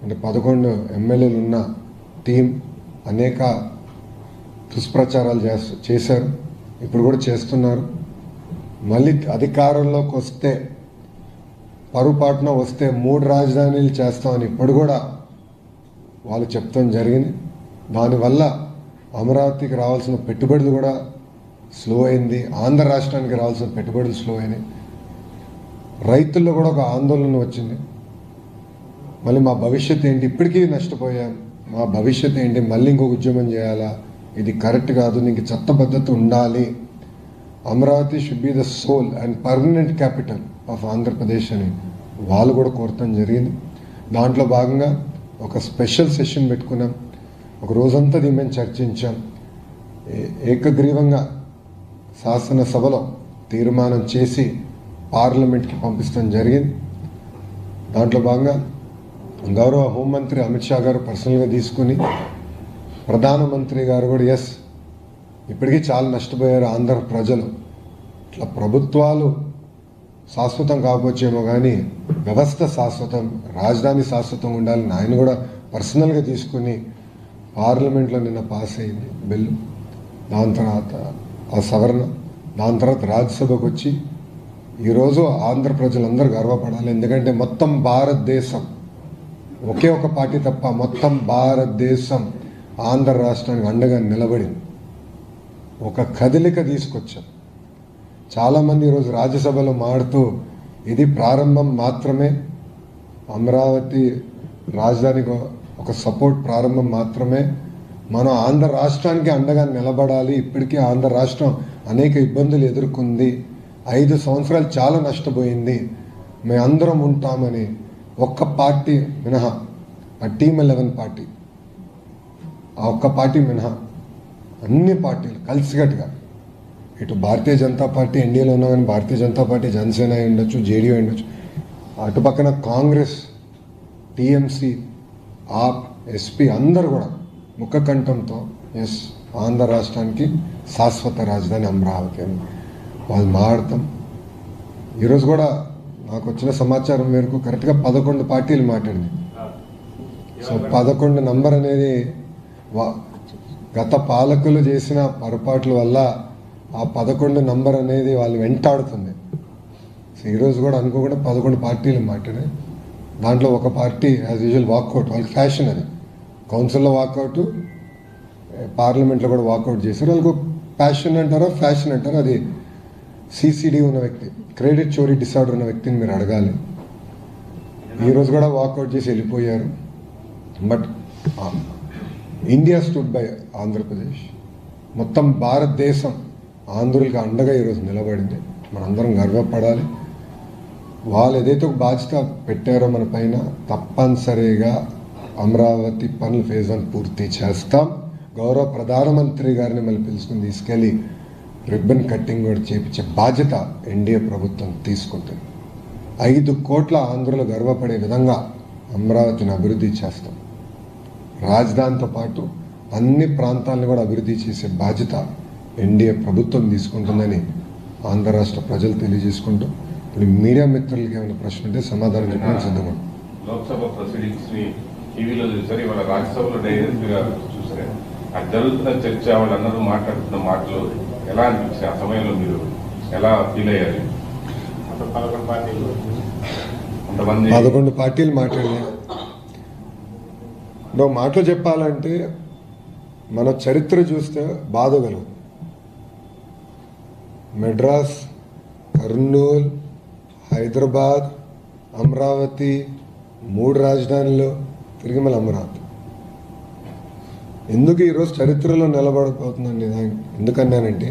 అంటే 11 ఎమ్మెల్యేలు ఉన్న టీం అనేక దుష్ప్రచారాలు చేశారు. ఇప్పుడు కూడా చేస్తున్నారు. మళ్ళీ అధికారంలోకి వస్తే పరుపాటున వస్తే 3 రాజధానులు చేస్తామని ఇప్పుడు కూడా వాళ్ళు చెప్తాం జరిగింది. దానివల్ల అమరావతికి రావాల్సిన పెట్టుబడులు కూడా స్లో అయింది. ఆంధ్ర రాష్ట్రానికి రావాల్సిన పెట్టుబడులు స్లో అయినాయి. రైతుల్లో కూడా ఒక ఆందోళన వచ్చింది. మళ్ళీ మా భవిష్యత్తు ఏంటి, ఇప్పటికీ నష్టపోయాం, మా భవిష్యత్తు ఏంటి, మళ్ళీ ఇంకొక ఉద్యమం చేయాలా, ఇది కరెక్ట్ కాదు, నీకు చట్టబద్ధత ఉండాలి, Amaravati should be the sole and permanent capital of Andhra Pradesh అని వాళ్ళు కూడా కోరటం జరిగింది. దాంట్లో భాగంగా ఒక స్పెషల్ సెషన్ పెట్టుకున్నాం. ఒక రోజంతా దీని మేము చర్చించాం. ఏకగ్రీవంగా శాసనసభలో తీర్మానం చేసి పార్లమెంట్కి పంపిస్తాం జరిగింది. దాంట్లో భాగంగా గౌరవ హోంమంత్రి అమిత్ షా గారు పర్సనల్గా తీసుకుని ప్రధానమంత్రి గారు కూడా ఇప్పటికీ చాలా నష్టపోయారు ఆంధ్ర ప్రజలు. ఇట్లా ప్రభుత్వాలు శాశ్వతం కాకపోవచ్చేమో కానీ వ్యవస్థ శాశ్వతం, రాజధాని శాశ్వతం ఉండాలని ఆయన కూడా పర్సనల్గా తీసుకుని పార్లమెంట్లో నిన్న పాస్ అయింది బిల్లు. దాని తర్వాత ఆ సవరణ, దాని తర్వాత రాజ్యసభకు వచ్చి ఈరోజు ఆంధ్ర ప్రజలందరూ గర్వపడాలి. ఎందుకంటే మొత్తం భారతదేశం, ఒకే ఒక పార్టీ తప్ప మొత్తం భారతదేశం ఆంధ్ర రాష్ట్రానికి అండగా నిలబడింది. ఒక కదలిక తీసుకొచ్చాం. చాలామంది ఈరోజు రాజ్యసభలో మాడుతూ ఇది ప్రారంభం మాత్రమే, అమరావతి రాజధానికి ఒక సపోర్ట్ ప్రారంభం మాత్రమే, మనం ఆంధ్ర రాష్ట్రానికి అండగా నిలబడాలి. ఇప్పటికీ ఆంధ్ర రాష్ట్రం అనేక ఇబ్బందులు ఎదుర్కొంది, 5 సంవత్సరాలు చాలా నష్టపోయింది, మేమందరం ఉంటామని ఒక్క పార్టీ మినహా, ఆ టీమ్ 11 పార్టీ, ఆ ఒక్క పార్టీ మినహా అన్ని పార్టీలు కలిసికట్టుగా, ఇటు భారతీయ జనతా పార్టీ ఎన్డీఏలో ఉన్నా కానీ భారతీయ జనతా పార్టీ, జనసేన అయి ఉండొచ్చు, జేడీయూ అయి ఉండొచ్చు, అటు పక్కన కాంగ్రెస్, టీఎంసీ, ఆప్, ఎస్పీ అందరూ కూడా ముఖకంఠంతో ఆంధ్ర రాష్ట్రానికి శాశ్వత రాజధాని అమరావతి అని వాళ్ళు మాట్లాడతాం. ఈరోజు కూడా నాకు వచ్చిన సమాచారం మేరకు కరెక్ట్గా 11 పార్టీలు మాట్లాడింది. సో 11 నంబర్ అనేది గత పాలకులు చేసిన పొరపాట్ల వల్ల ఆ 11 నంబర్ అనేది వాళ్ళు వెంటాడుతుంది. సో ఈరోజు కూడా అనుకోకుండా 11 పార్టీలు మాట్లాడాయి. దాంట్లో ఒక పార్టీ యాజ్ యూజువల్ వాకౌట్, వాళ్ళకి ఫ్యాషన్ అది, కౌన్సిల్లో వాకౌట్, పార్లమెంట్లో కూడా వాకౌట్ చేశారు. వాళ్ళకు ప్యాషన్ అంటారో ఫ్యాషన్ అంటారో, అది సిసిడి ఉన్న వ్యక్తి, క్రెడిట్ చోరీ డిసార్డర్ ఉన్న వ్యక్తిని మీరు అడగాలి. ఈరోజు కూడా వాకౌట్ చేసి వెళ్ళిపోయారు. But India stood by Andhra Pradesh, మొత్తం భారతదేశం ఆంధ్రులకి అండగా ఈరోజు నిలబడింది. మనందరం గర్వపడాలి. వాళ్ళు ఏదైతే ఒక బాధ్యత పెట్టారో మన పైన, తప్పనిసరిగా అమరావతి పనులు ఫేజ్ 1 పూర్తి చేస్తాం. గౌరవ ప్రధానమంత్రి గారిని మళ్ళీ పిలుచుకుని తీసుకెళ్ళి రిబ్బన్ కట్టింగ్ కూడా చేయించే బాధ్యత ఎన్డీఏ ప్రభుత్వం తీసుకుంటుంది. 5 కోట్ల ఆంధ్రులు గర్వపడే విధంగా అమరావతిని అభివృద్ధి చేస్తాం. రాజధానితో పాటు అన్ని ప్రాంతాలను కూడా అభివృద్ధి చేసే బాధ్యత ఎన్డీఏ ప్రభుత్వం తీసుకుంటుందని ఆంధ్ర రాష్ట్ర ప్రజలు తెలియజేసుకుంటూ, ఇప్పుడు మీడియా మిత్రులకి ఏమైనా ప్రశ్న ఉంటే సమాధానం చెప్పడానికి సిద్ధంగా. లోక్సభ ప్రొసీడింగ్స్ ని టీవీలో చూసారు, ఇవాళ రాజ్యసభలో డైరెక్ట్ గా చూసారు. అది జరుగుతున్న చర్చ, వాళ్ళందరూ మాట్లాడుతున్న మాటలు ఎలా అనిపించాయి? ఆ సమయంలో మీరు ఎలా ఫీల్ అయ్యారు? 11 పార్టీలు మాట్లాడినాయి. నువ్వు మాటలు చెప్పాలంటే మన చరిత్ర చూస్తే బాధగలవు. మెడ్రాస్, కర్నూలు, హైదరాబాద్, అమరావతి, 3 రాజధానులు, తిరిగి మళ్ళీ అమరావతి. ఎందుకు ఈరోజు చరిత్రలో నిలబడిపోతుందండి? ఎందుకన్నానంటే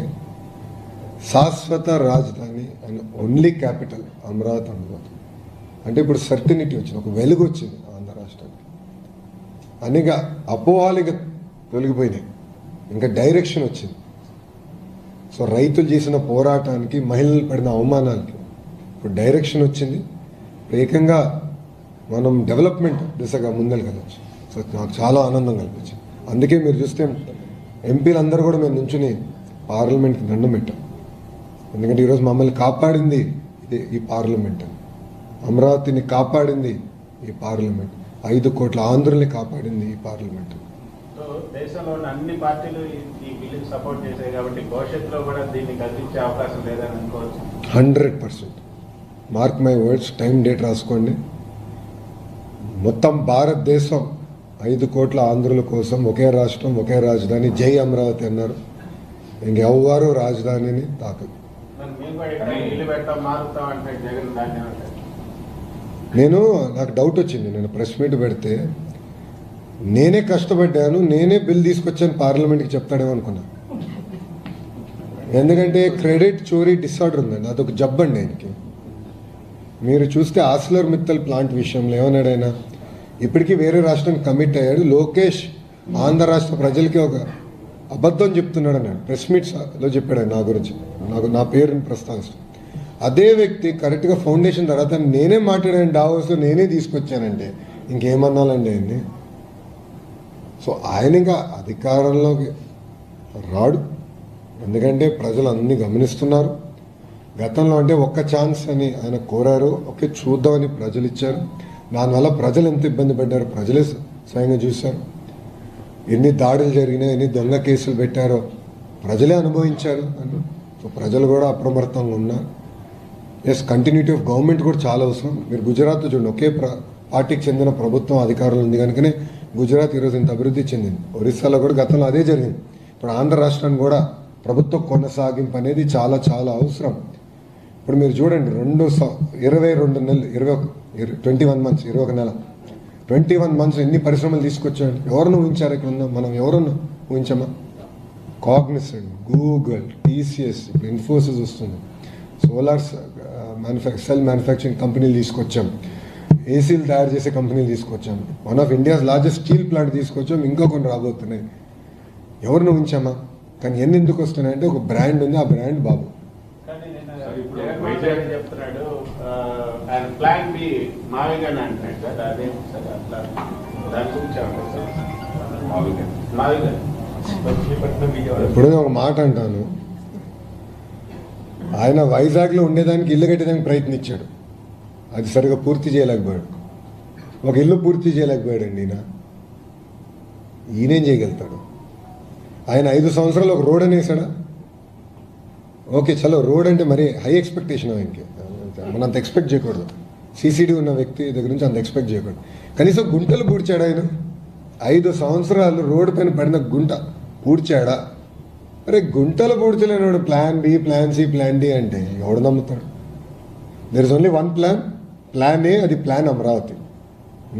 శాశ్వత రాజధాని అండ్ ఓన్లీ క్యాపిటల్ అమరావతి ఉండబోతుంది. అంటే ఇప్పుడు సర్టినిటీ వచ్చింది, ఒక వెలుగు వచ్చింది ఆంధ్ర రాష్ట్రానికి. అనేక అపోహాలు ఇక తొలగిపోయినాయి, ఇంకా డైరెక్షన్ వచ్చింది. సో రైతులు చేసిన పోరాటానికి, మహిళలు పడిన అవమానాలకి ఇప్పుడు డైరెక్షన్ వచ్చింది. ఏకంగా మనం డెవలప్మెంట్ దిశగా ముందెళ్ళగలచ్చు. సో నాకు చాలా ఆనందం కల్పించింది. అందుకే మీరు చూస్తే ఎంపీలందరూ కూడా మేము నుంచుని పార్లమెంట్కి దండం పెట్టాం. ఎందుకంటే ఈరోజు మమ్మల్ని కాపాడింది ఈ పార్లమెంట్, అమరావతిని కాపాడింది ఈ పార్లమెంట్, 5 కోట్ల ఆంధ్రుల్ని కాపాడింది ఈ పార్లమెంట్. సో దేశంలో ఉన్న అన్ని పార్టీలు ఈ బిల్లుకి సపోర్ట్ చేశాయి కాబట్టి భవిష్యత్తులో కూడా దీన్ని కదిలించే అవకాశం లేదని అనుకోవచ్చు. 100%. Mark my words, time date రాసుకోండి. మొత్తం భారతదేశం 5 కోట్ల ఆంధ్రుల కోసం ఒకే రాష్ట్రం ఒకే రాజధాని, జై అమరావతి అన్నారు. ఇంకెవ్వరూ రాజధానిని తాకదు. నాకు డౌట్ వచ్చింది, నేను ప్రెస్ మీట్ పెడితే నేనే కష్టపడ్డాను, నేనే బిల్ తీసుకొచ్చాను పార్లమెంట్కి చెప్తాడేమో అనుకున్నా. ఎందుకంటే క్రెడిట్ చోరీ డిసార్డర్ ఉందండి, అదొక జబ్బండి ఆయనకి. మీరు చూస్తే ఆస్లర్ మిత్తల్ ప్లాంట్ విషయంలో ఏమన్నాడైనా, ఇప్పటికీ వేరే రాష్ట్రానికి కమిట్ అయ్యాడు. లోకేష్ ఆంధ్ర రాష్ట్ర ప్రజలకి ఒక అబద్ధం చెప్తున్నాడు అన్నాడు, ప్రెస్ మీట్స్లో చెప్పాడు నా గురించి, నా పేరుని ప్రస్తావిస్తాను. అదే వ్యక్తి కరెక్ట్గా ఫౌండేషన్ తర్వాత నేనే మాట్లాడాను డావోస్లో, నేనే తీసుకొచ్చానంటే ఇంకేమన్నాలండి ఆయన్ని. సో ఆయన ఇంకా అధికారంలోకి రాడు, ఎందుకంటే ప్రజలు అన్నీ గమనిస్తున్నారు. గతంలో అంటే ఒక్క ఛాన్స్ అని ఆయన కోరారు, ఓకే చూద్దామని ప్రజలు ఇచ్చారు. దానివల్ల ప్రజలు ఎంత ఇబ్బంది పడ్డారో ప్రజలే స్వయంగా చూశారు. ఎన్ని దాడులు జరిగినాయి, ఎన్ని దొంగ కేసులు పెట్టారో ప్రజలే అనుభవించారు. సో ప్రజలు కూడా అప్రమత్తంగా ఉన్నారు. ఎస్, కంటిన్యూటీ ఆఫ్ గవర్నమెంట్ కూడా చాలా అవసరం. మీరు గుజరాత్ చూడండి, ఒకే పార్టీకి చెందిన ప్రభుత్వం అధికారంలో ఉంది కనుకనే గుజరాత్ ఈరోజు ఇంత అభివృద్ధి చెందింది. ఒరిస్సాలో కూడా గతంలో అదే జరిగింది. ఇప్పుడు ఆంధ్ర రాష్ట్రానికి కూడా ప్రభుత్వ కొనసాగింపు అనేది చాలా చాలా అవసరం. ఇప్పుడు మీరు చూడండి, 22 నెలలు 21 మంత్స్ 21 నెల 21 మంత్స్ ఎన్ని పరిశ్రమలు తీసుకొచ్చాయండి. ఎవరిని ఊహించారు? ఇక్కడ ఉన్నాం మనం, ఎవరన్నా ఊహించామా? కాగ్నిసెంట్, గూగుల్, టీసీఎస్, ఇప్పుడు ఇన్ఫోసిస్ వస్తుంది, సోలార్ సెల్ మ్యానుఫ్యాక్చరింగ్ కంపెనీలు తీసుకొచ్చాం, ఏసీలు తయారు చేసే కంపెనీలు తీసుకొచ్చాం, one of India's largest steel plant తీసుకొచ్చాం, ఇంకా కొన్ని రాబోతున్నాయి. ఎవరిని ఊహించామా? కానీ ఎన్ని ఎందుకు వస్తున్నాయంటే ఒక బ్రాండ్ ఉంది, ఆ బ్రాండ్ బాబు. చెప్తున్నాడు ఆయన ప్లాన్ బి మావిగానే అంటున్నాడు సార్, అదే సార్ అట్లా దాని గురించి ఎప్పుడో ఒక మాట అంటాను, ఆయన వైజాగ్లో ఉండేదానికి ఇల్లు కట్టేదానికి ప్రయత్నించాడు, అది సరిగా పూర్తి చేయలేకపోయాడు. ఒక ఇల్లు పూర్తి చేయలేకపోయాడండి ఈయనేం చేయగలుగుతాడు? ఆయన 5 సంవత్సరాలు ఒక రోడ్ అనేసాడా? ఓకే చలో, రోడ్ అంటే మరి హై ఎక్స్పెక్టేషన్ ఆయనకి, మనం అంత ఎక్స్పెక్ట్ చేయకూడదు. సీసీడీ ఉన్న వ్యక్తి దగ్గర నుంచి అంత ఎక్స్పెక్ట్ చేయకూడదు. కనీసం గుంటలు పూడ్చాడు ఆయన. 5 సంవత్సరాలు రోడ్డు పైన పడిన గుంట పూడ్చాడా? అరే గుంటలు పూడ్చలేనాడు plan B, plan C, plan D అంటే ఎవడు నమ్ముతాడు? There is only one plan, plan A, అది ప్లాన్ అమరావతి,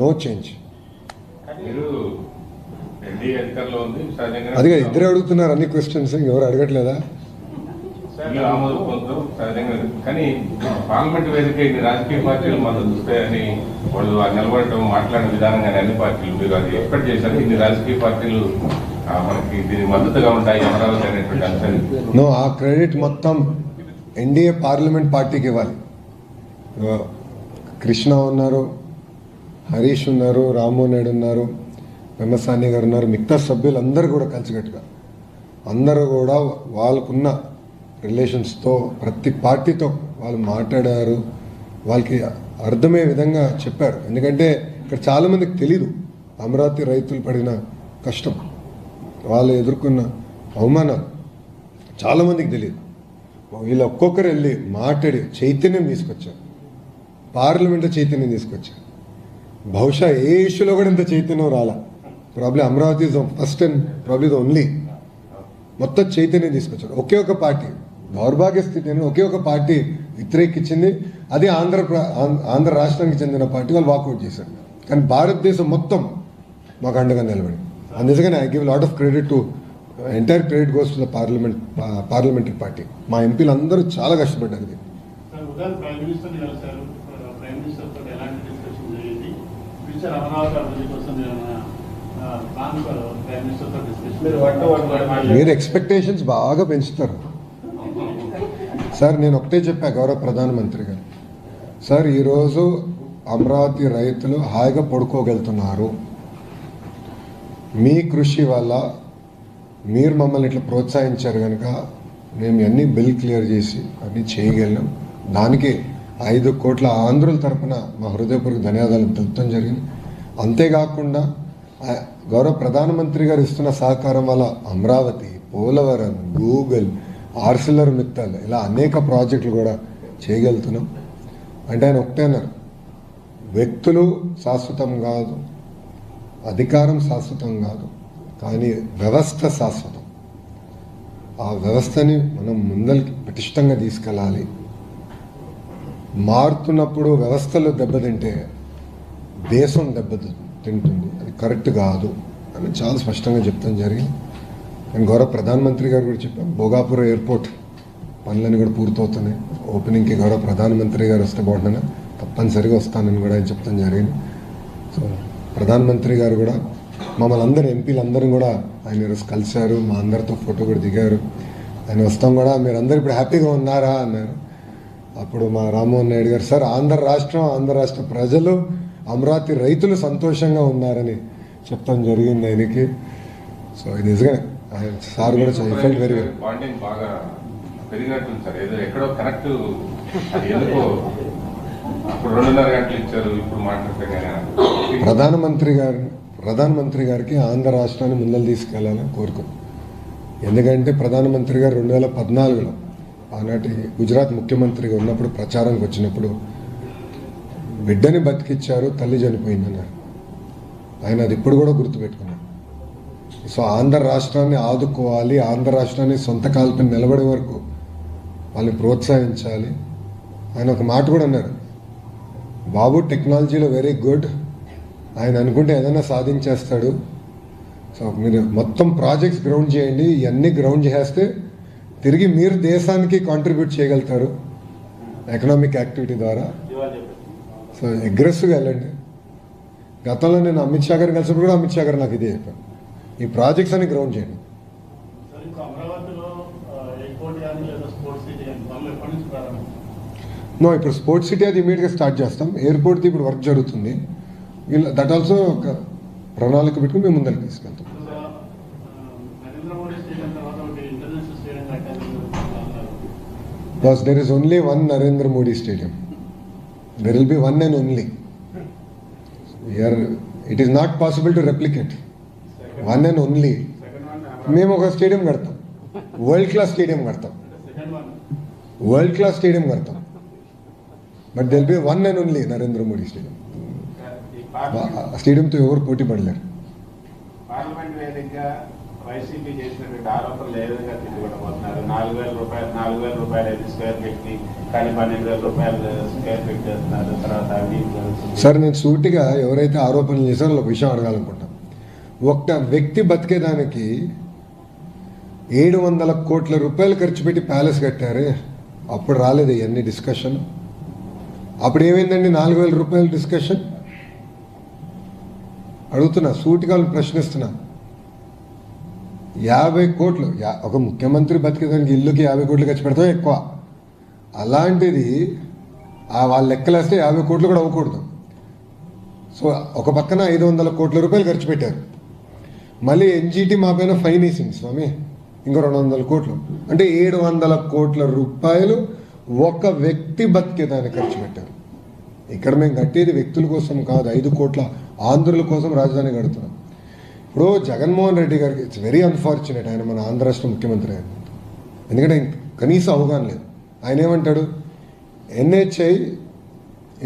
నో చేంజ్. అదిగా ఇద్దరే అడుగుతున్నారు అన్ని క్వశ్చన్స్, ఎవరు అడగట్లేదా? కానీ పార్లమెంట్ వేదిక ఇన్ని రాజకీయ పార్టీలు మనం చూస్తాయని వాళ్ళు నిలబడటం, మాట్లాడిన విధానంగా అన్ని పార్టీలు మీరు అది ఎక్స్పెక్ట్ చేశారు. ఇన్ని రాజకీయ పార్టీలు మనకి దీనికి మద్దతుగా ఉంటాయి అమరావతి అనేటువంటి అంశాన్ని. నో, ఆ క్రెడిట్ మొత్తం ఎన్డీఏ పార్లమెంట్ పార్టీకి ఇవ్వాలి. కృష్ణ ఉన్నారు, హరీష్ ఉన్నారు, రామ్మోహన్ నాయుడు ఉన్నారు, వెమ్మసాని గారు ఉన్నారు, మిగతా సభ్యులు అందరూ కూడా కలిసికట్టుగా అందరూ కూడా వాళ్ళకున్న రిలేషన్స్తో ప్రతి పార్టీతో వాళ్ళు మాట్లాడారు, వాళ్ళకి అర్థమయ్యే విధంగా చెప్పారు. ఎందుకంటే ఇక్కడ చాలామందికి తెలీదు అమరావతి రైతులు పడిన కష్టం, వాళ్ళు ఎదుర్కొన్న అవమానాలు చాలామందికి తెలియదు. వీళ్ళు ఒక్కొక్కరు వెళ్ళి మాట్లాడి చైతన్యం తీసుకొచ్చారు, పార్లమెంట్లో చైతన్యం తీసుకొచ్చారు. బహుశా ఏ ఇష్యూలో కూడా ఇంత చైతన్యం రాలా. Probably Amaravati is first and probably the only మొత్తం చైతన్యం తీసుకొచ్చారు. ఒకే ఒక పార్టీ, దౌర్భాగ్య స్థితిని ఒకే ఒక పార్టీ వ్యతిరేకించింది, అది ఆంధ్ర రాష్ట్రానికి చెందిన పార్టీ, వాళ్ళు వాకౌట్ చేశారు. కానీ భారతదేశం మొత్తం మాకు అండగా నిలబడి, అందుకని I give lot of credit to entire credit goes to the parliamentary party. మా ఎంపీలు అందరూ చాలా కష్టపడ్డారు. మీరు ఎక్స్పెక్టేషన్స్ బాగా పెంచుతారు సార్. నేను ఒకటే చెప్పా గౌరవ ప్రధానమంత్రి గారు, సార్ ఈరోజు అమరావతి రైతులు హాయిగా పడుకోగలుగుతున్నారు, మీ కృషి వల్ల మీరు మమ్మల్ని ఇట్లా ప్రోత్సహించారు కనుక మేము అన్ని బిల్ క్లియర్ చేసి అన్నీ చేయగలిగాం. దానికి 5 కోట్ల ఆంధ్రుల తరపున మా హృదయపూర్వక ధన్యవాదాలు తెలుపడం జరిగింది. అంతేకాకుండా గౌరవ ప్రధానమంత్రి గారు ఇస్తున్న సహకారం వల్ల అమరావతి, పోలవరం, గూగుల్, ఆర్సిలర్ మిత్తల్ ఇలా అనేక ప్రాజెక్టులు కూడా చేయగలుగుతున్నాం. అంటే ఆయన ఒకటే అన్నారు, వ్యక్తులు శాశ్వతం కాదు, అధికారం శాశ్వతం కాదు, కానీ వ్యవస్థ శాశ్వతం. ఆ వ్యవస్థని మనం ముందరికి పటిష్టంగా తీసుకెళ్ళాలి. మారుతున్నప్పుడు వ్యవస్థలు దెబ్బతింటే దేశం దెబ్బతింటుంది, అది కరెక్ట్ కాదు అని చాలా స్పష్టంగా చెప్తాం జరిగింది. నేను గౌరవ ప్రధానమంత్రి గారు కూడా చెప్పాను, భోగాపురం ఎయిర్పోర్ట్ పనులన్నీ కూడా పూర్తవుతున్నాయి. ఓపెనింగ్కి గౌరవ ప్రధానమంత్రి గారు వస్తే బాగుంటున్నా, తప్పనిసరిగా వస్తానని కూడా ఆయన చెప్తాం జరిగింది. సో ప్రధానమంత్రి గారు కూడా మమ్మల్ని అందరూ ఎంపీలందరూ కూడా ఆయన ఈరోజు కలిశారు, మా అందరితో ఫోటో కూడా దిగారు. ఆయన వస్తాం కూడా మీరు అందరూ ఇప్పుడు హ్యాపీగా ఉన్నారా అన్నారు. అప్పుడు మా రామ్మోహన్ నాయుడు గారు, సార్ ఆంధ్ర రాష్ట్ర ప్రజలు, అమరావతి రైతులు సంతోషంగా ఉన్నారని చెప్తాం జరిగింది ఆయనకి. సో ఇది నిజంగా ఆయన సార్ కూడా ఫెల్ట్ వెరీ వెరీ బాండింగ్ బాగా పెరిగినట్టుంది సార్. ఏదో ఎక్కడో కరెక్ట్ అది ఎందుకో అప్పుడు 2.5 గంటలు ఇచ్చారు, ఇప్పుడు మాట్లాడితే ప్రధానమంత్రి గారికి ఆంధ్ర రాష్ట్రాన్ని ముందలు తీసుకెళ్లాలని కోరుకున్నాం. ఎందుకంటే ప్రధానమంత్రి గారు 2014లో ఆనాటి గుజరాత్ ముఖ్యమంత్రిగా ఉన్నప్పుడు ప్రచారానికి వచ్చినప్పుడు బిడ్డని బతికిచ్చారు, తల్లి చనిపోయిందన్నారు. ఆయన అది ఇప్పుడు కూడా గుర్తుపెట్టుకున్నారు. సో ఆంధ్ర రాష్ట్రాన్ని ఆదుకోవాలి, ఆంధ్ర రాష్ట్రాన్ని సొంత కాల్పై నిలబడే వరకు వాళ్ళని ప్రోత్సహించాలి. ఆయన ఒక మాట కూడా అన్నారు, బాబు టెక్నాలజీలో వెరీ గుడ్, ఆయన అనుకుంటే ఏదైనా సాధించేస్తాడు. సో మీరు మొత్తం ప్రాజెక్ట్స్ గ్రౌండ్ చేయండి, ఇవన్నీ గ్రౌండ్ చేస్తే తిరిగి మీరు దేశానికి కాంట్రిబ్యూట్ చేయగలుగుతారు ఎకనామిక్ యాక్టివిటీ ద్వారా. సో అగ్రెసివ్గా వెళ్ళండి. గతంలో నేను అమిత్ షా గారు కలిసినప్పుడు కూడా అమిత్ షా గారు నాకు ఇదే చెప్పాను, ఈ ప్రాజెక్ట్స్ అన్ని గ్రౌండ్ చేయండి. నో, ఇప్పుడు స్పోర్ట్స్ సిటీ అది ఇమీడియట్గా స్టార్ట్ చేస్తాం. ఎయిర్పోర్ట్ది ఇప్పుడు వర్క్ జరుగుతుంది. దట్ ఆల్సో ఒక ప్రణాళిక పెట్టుకుని మేము ముందరికి తీసుకెళ్తాం. Because there is only one Narendra Modi Stadium. There will be one and only. It is not possible to replicate. One and only. మేము ఒక స్టేడియం కడతాం, వరల్డ్ క్లాస్ స్టేడియం కడతాం, but there will be one and only Narendra Modi stadium. స్టేడియంతో ఎవరు పోటీ పడలేరు. Parliament వేదికగా YCP చేసినటువంటి ఆరోపణలు ఏ విధంగా తిరుగుబడబోతున్నారు? 4,000 రూపాయలు అయితే స్క్వేర్ ఫీట్ కి, కానీ 12,000 రూపాయలు స్క్వేర్ ఫీట్ చేస్తున్నారు. తర్వాత సార్ నేను సూటిగా ఎవరైతే ఆరోపణలు చేశారో ఒక విషయం అడగాలనుకుంటాం. ఒక వ్యక్తి బతికేదానికి 700 కోట్ల రూపాయలు ఖర్చు పెట్టి ప్యాలెస్ కట్టారే, అప్పుడు రాలేదు ఇవన్నీ డిస్కషన్. అప్పుడు ఏమైందండి 4,000 రూపాయల డిస్కషన్? అడుగుతున్నా, సూటిగా ప్రశ్నిస్తున్నా. 50 కోట్లు ఒక ముఖ్యమంత్రి బతికేదానికి ఇల్లుకి 50 కోట్లు ఖర్చు పెడతాం ఎక్కువ. అలాంటిది వాళ్ళ లెక్కలేస్తే 50 కోట్లు కూడా అవ్వకూడదు. సో ఒక పక్కన 500 కోట్ల రూపాయలు ఖర్చు పెట్టారు. మళ్ళీ ఎన్జిటి మా పైన ఫైన్ వేసింది స్వామి, ఇంకో 200 కోట్లు. అంటే 700 కోట్ల రూపాయలు ఒక వ్యక్తి బతికేదానికి ఖర్చు పెట్టారు. ఇక్కడ మేము కట్టేది వ్యక్తుల కోసం కాదు, 5 కోట్ల ఆంధ్రుల కోసం రాజధాని కడుతున్నాం. ఇప్పుడు జగన్మోహన్ రెడ్డి గారికి ఇట్స్ వెరీ అన్ఫార్చునేట్, ఆయన మన ఆంధ్ర రాష్ట్ర ముఖ్యమంత్రి ఆయన, ఎందుకంటే కనీసం అవగాహన లేదు. ఆయన ఏమంటాడు, ఎన్హెచ్ఐ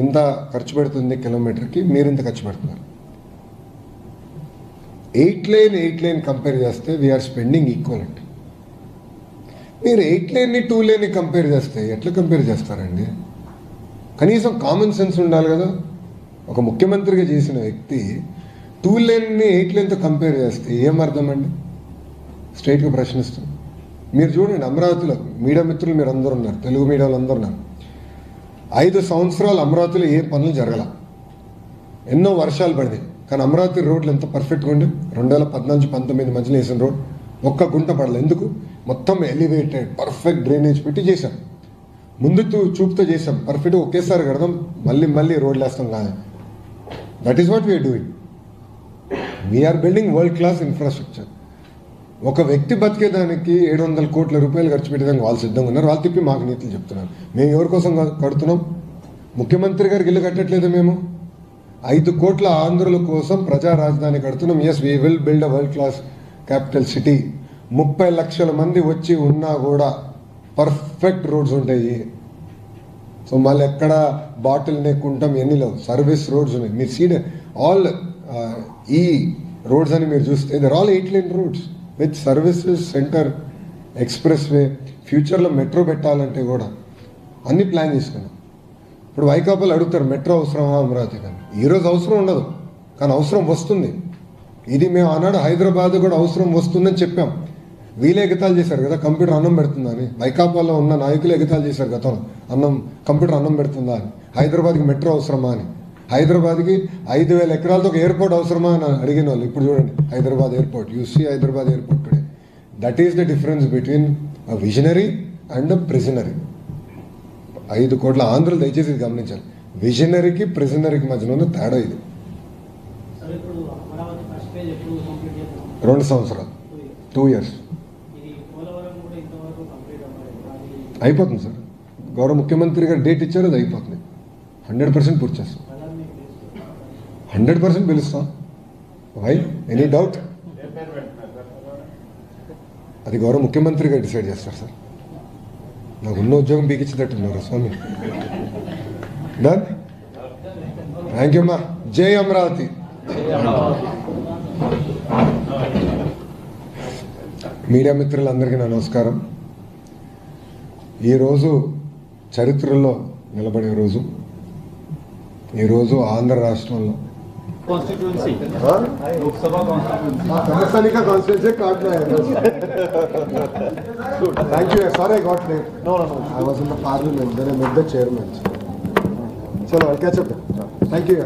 ఇంత ఖర్చు పెడుతుంది కిలోమీటర్కి, మీరు ఇంత ఖర్చు పెడుతున్నారు. 8 లైన్ కంపేర్ చేస్తే వీఆర్ స్పెండింగ్ ఈక్వల్ అండి. మీరు 8 లైన్ని 2 లైన్ని కంపేర్ చేస్తే ఎట్లా కంపేర్ చేస్తారండి? కనీసం కామన్ సెన్స్ ఉండాలి కదా. ఒక ముఖ్యమంత్రిగా చేసిన వ్యక్తి 2 లైన్ని 8 లైన్తో కంపేర్ చేస్తే ఏం అర్థం అండి? స్ట్రైట్గా ప్రశ్నిస్తాం. మీరు చూడండి, అమరావతిలో మీడియా మిత్రులు మీరు అందరూ ఉన్నారు, తెలుగు మీడియాలో అందరూ ఉన్నారు. 5 సంవత్సరాలు అమరావతిలో ఏ పనులు జరగల, ఎన్నో వర్షాలు పడినాయి, కానీ అమరావతి రోడ్లు ఎంత పర్ఫెక్ట్గా ఉండి 2014-19 మధ్యలో వేసిన రోడ్ ఒక్క గుంట పడలేదు. ఎందుకు? మొత్తం ఎలివేటెడ్ పర్ఫెక్ట్ డ్రైనేజ్ పెట్టి చేశాం, ముందు చూపుతో చేసాం, పర్ఫెక్ట్గా ఒకేసారి కడదాం, మళ్ళీ రోడ్లు వేస్తాం కాదు. That is what we are doing. We are building world class infrastructure. ఒక వ్యక్తి బతికేదానికి 700 కోట్ల రూపాయలు ఖర్చు పెట్టేదానికి వాళ్ళు సిద్ధంగా ఉన్నారు. వాళ్ళు తిప్పి మాకు నీతులు చెప్తున్నారు. మేము ఎవరి కోసం కడుతున్నాం? ముఖ్యమంత్రి గారికి ఇల్లు కట్టట్లేదు మేము, 5 కోట్ల ఆంధ్రుల కోసం ప్రజా రాజధాని కడుతున్నాం. Yes, we will build a world class capital city. 30 లక్షల మంది వచ్చి ఉన్నా కూడా పర్ఫెక్ట్ రోడ్స్ ఉంటాయి. సో మళ్ళీ ఎక్కడ బాటిల్ నెక్ ఉంటాం ఎన్ని లేవు, సర్వీస్ రోడ్స్ ఉన్నాయి. మీరు సీడ్ ఆల్ ఈ రోడ్స్ అని మీరు చూస్తే there all 8 lane roads with services, centre, expressway. ఫ్యూచర్లో మెట్రో పెట్టాలంటే కూడా అన్ని ప్లాన్ చేసుకున్నాం. ఇప్పుడు వైకాపాలు అడుగుతారు మెట్రో అవసరమా అమరావతి కానీ. ఈరోజు అవసరం ఉండదు కానీ అవసరం వస్తుంది. ఇది మేము ఆనాడు హైదరాబాద్ కూడా అవసరం వస్తుందని చెప్పాం. వీళ్ళే ఎగతాలు చేశారు కదా కంప్యూటర్ అన్నం పెడుతుందని. వైకాపాలో ఉన్న నాయకులు ఎగతాలు చేశారు గతంలో, కంప్యూటర్ అన్నం పెడుతుందా అని. హైదరాబాద్కి మెట్రో అవసరమా అని. హైదరాబాద్కి 5,000 ఎకరాలతో ఒక ఎయిర్పోర్ట్ అవసరమా అని అడిగిన వాళ్ళు ఇప్పుడు చూడండి Hyderabad airport. You see Hyderabad airport today. That is the difference between a visionary and a prisonary. 5 కోట్ల ఆంధ్రులు దయచేసి ఇది గమనించాలి. విజనరీకి ప్రిజనరీకి మధ్యలో ఉన్న తేడా ఇది. 2 సంవత్సరాలు, 2 years అయిపోతుంది సార్. గౌరవ ముఖ్యమంత్రి గారు డేట్ ఇచ్చారు, అది అయిపోతుంది. 100% పూర్తి చేస్తాం, 100% పిలుస్తాం. Why any doubt? అది గౌరవ ముఖ్యమంత్రి గారు డిసైడ్ చేస్తారు సార్. నాకు ఉన్న ఉద్యోగం పీకించేటట్టున్నారు స్వామి. డన్. థ్యాంక్ యూ అమ్మా. జై అమరావతి. మీడియా మిత్రులందరికీ నా నమస్కారం. ఈరోజు చరిత్రలో నిలబడే రోజు. ఈరోజు ఆంధ్ర రాష్ట్రంలో thank you. Sorry I got late. I was in the parliament, then I met the chairman. చలో I catch up. Thank you.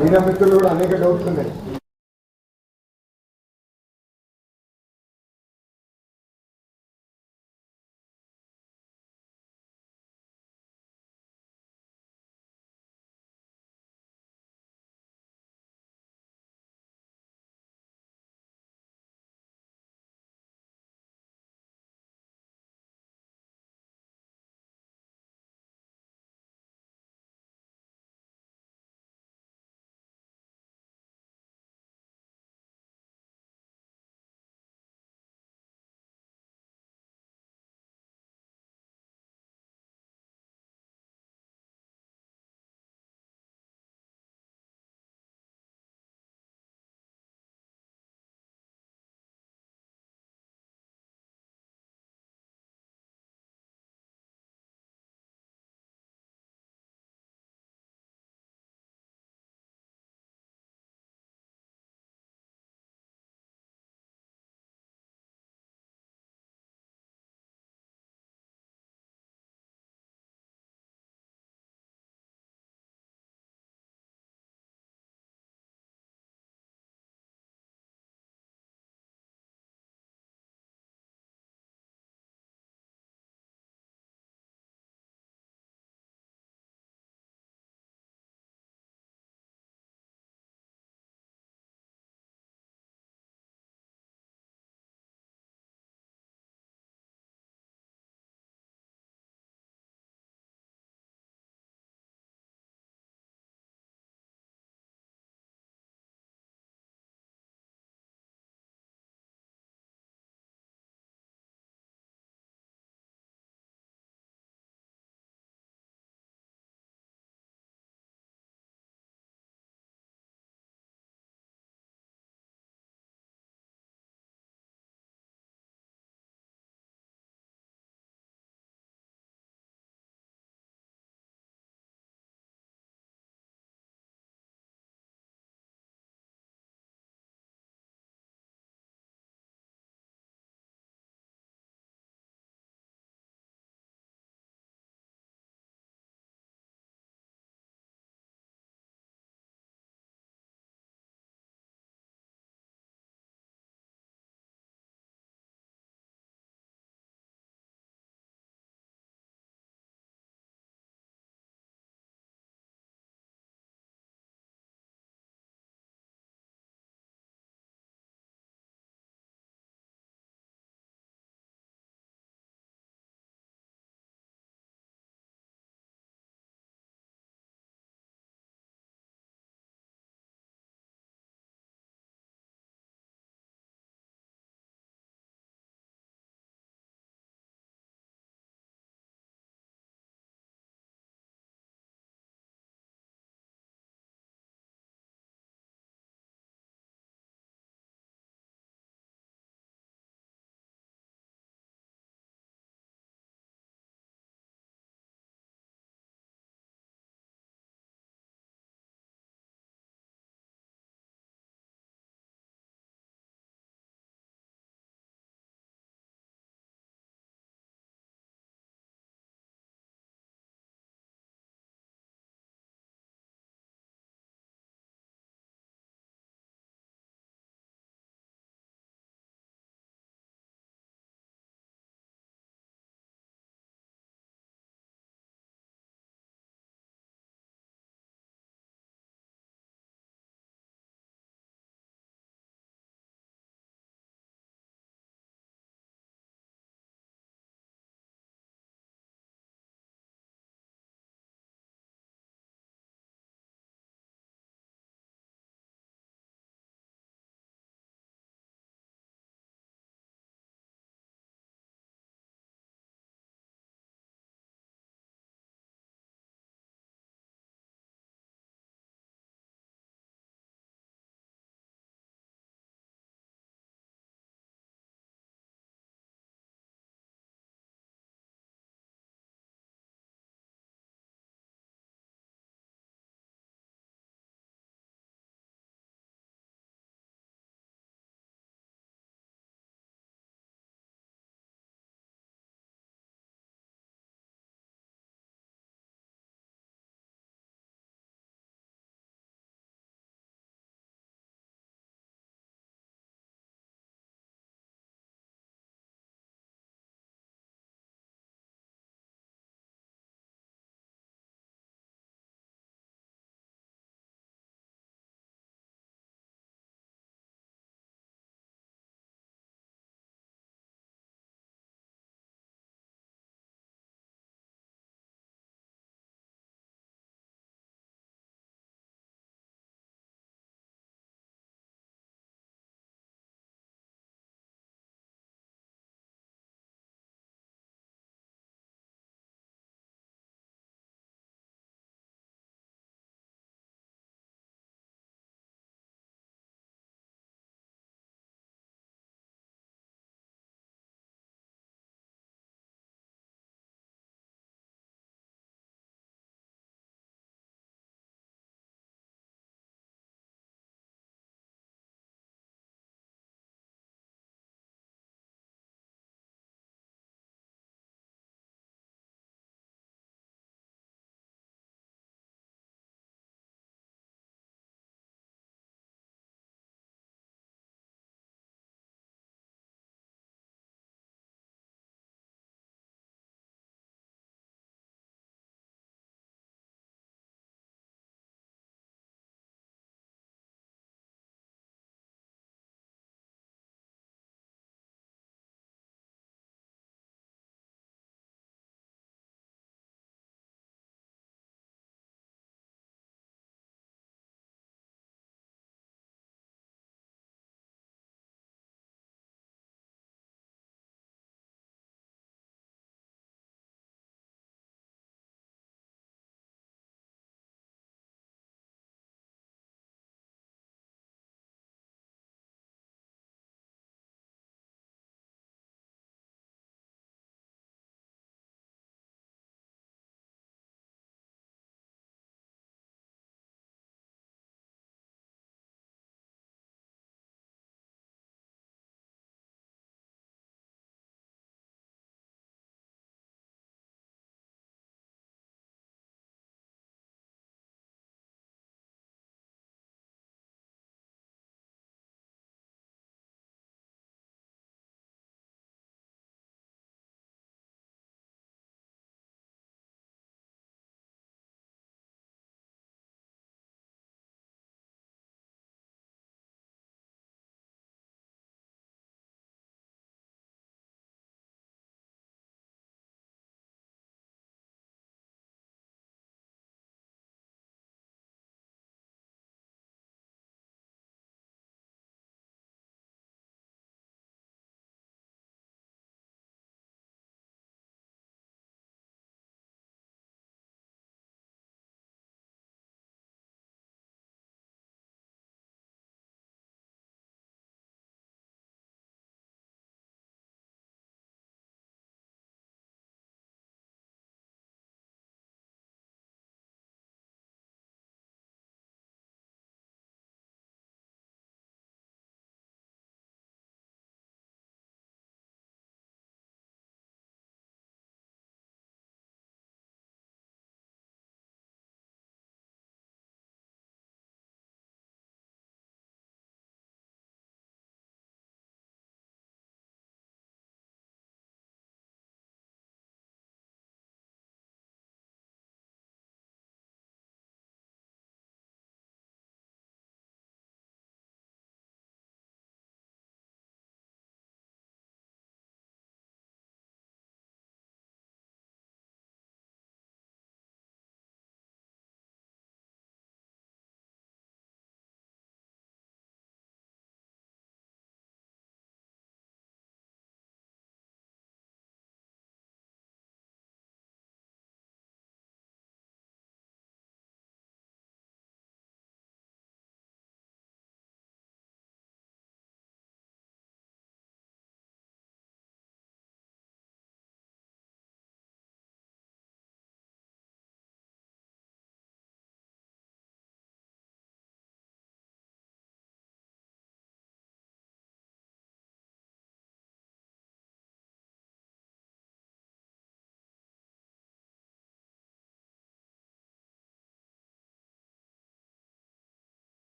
Media మిత్రులు కూడా అనేక డౌట్లు ఉన్నాయి.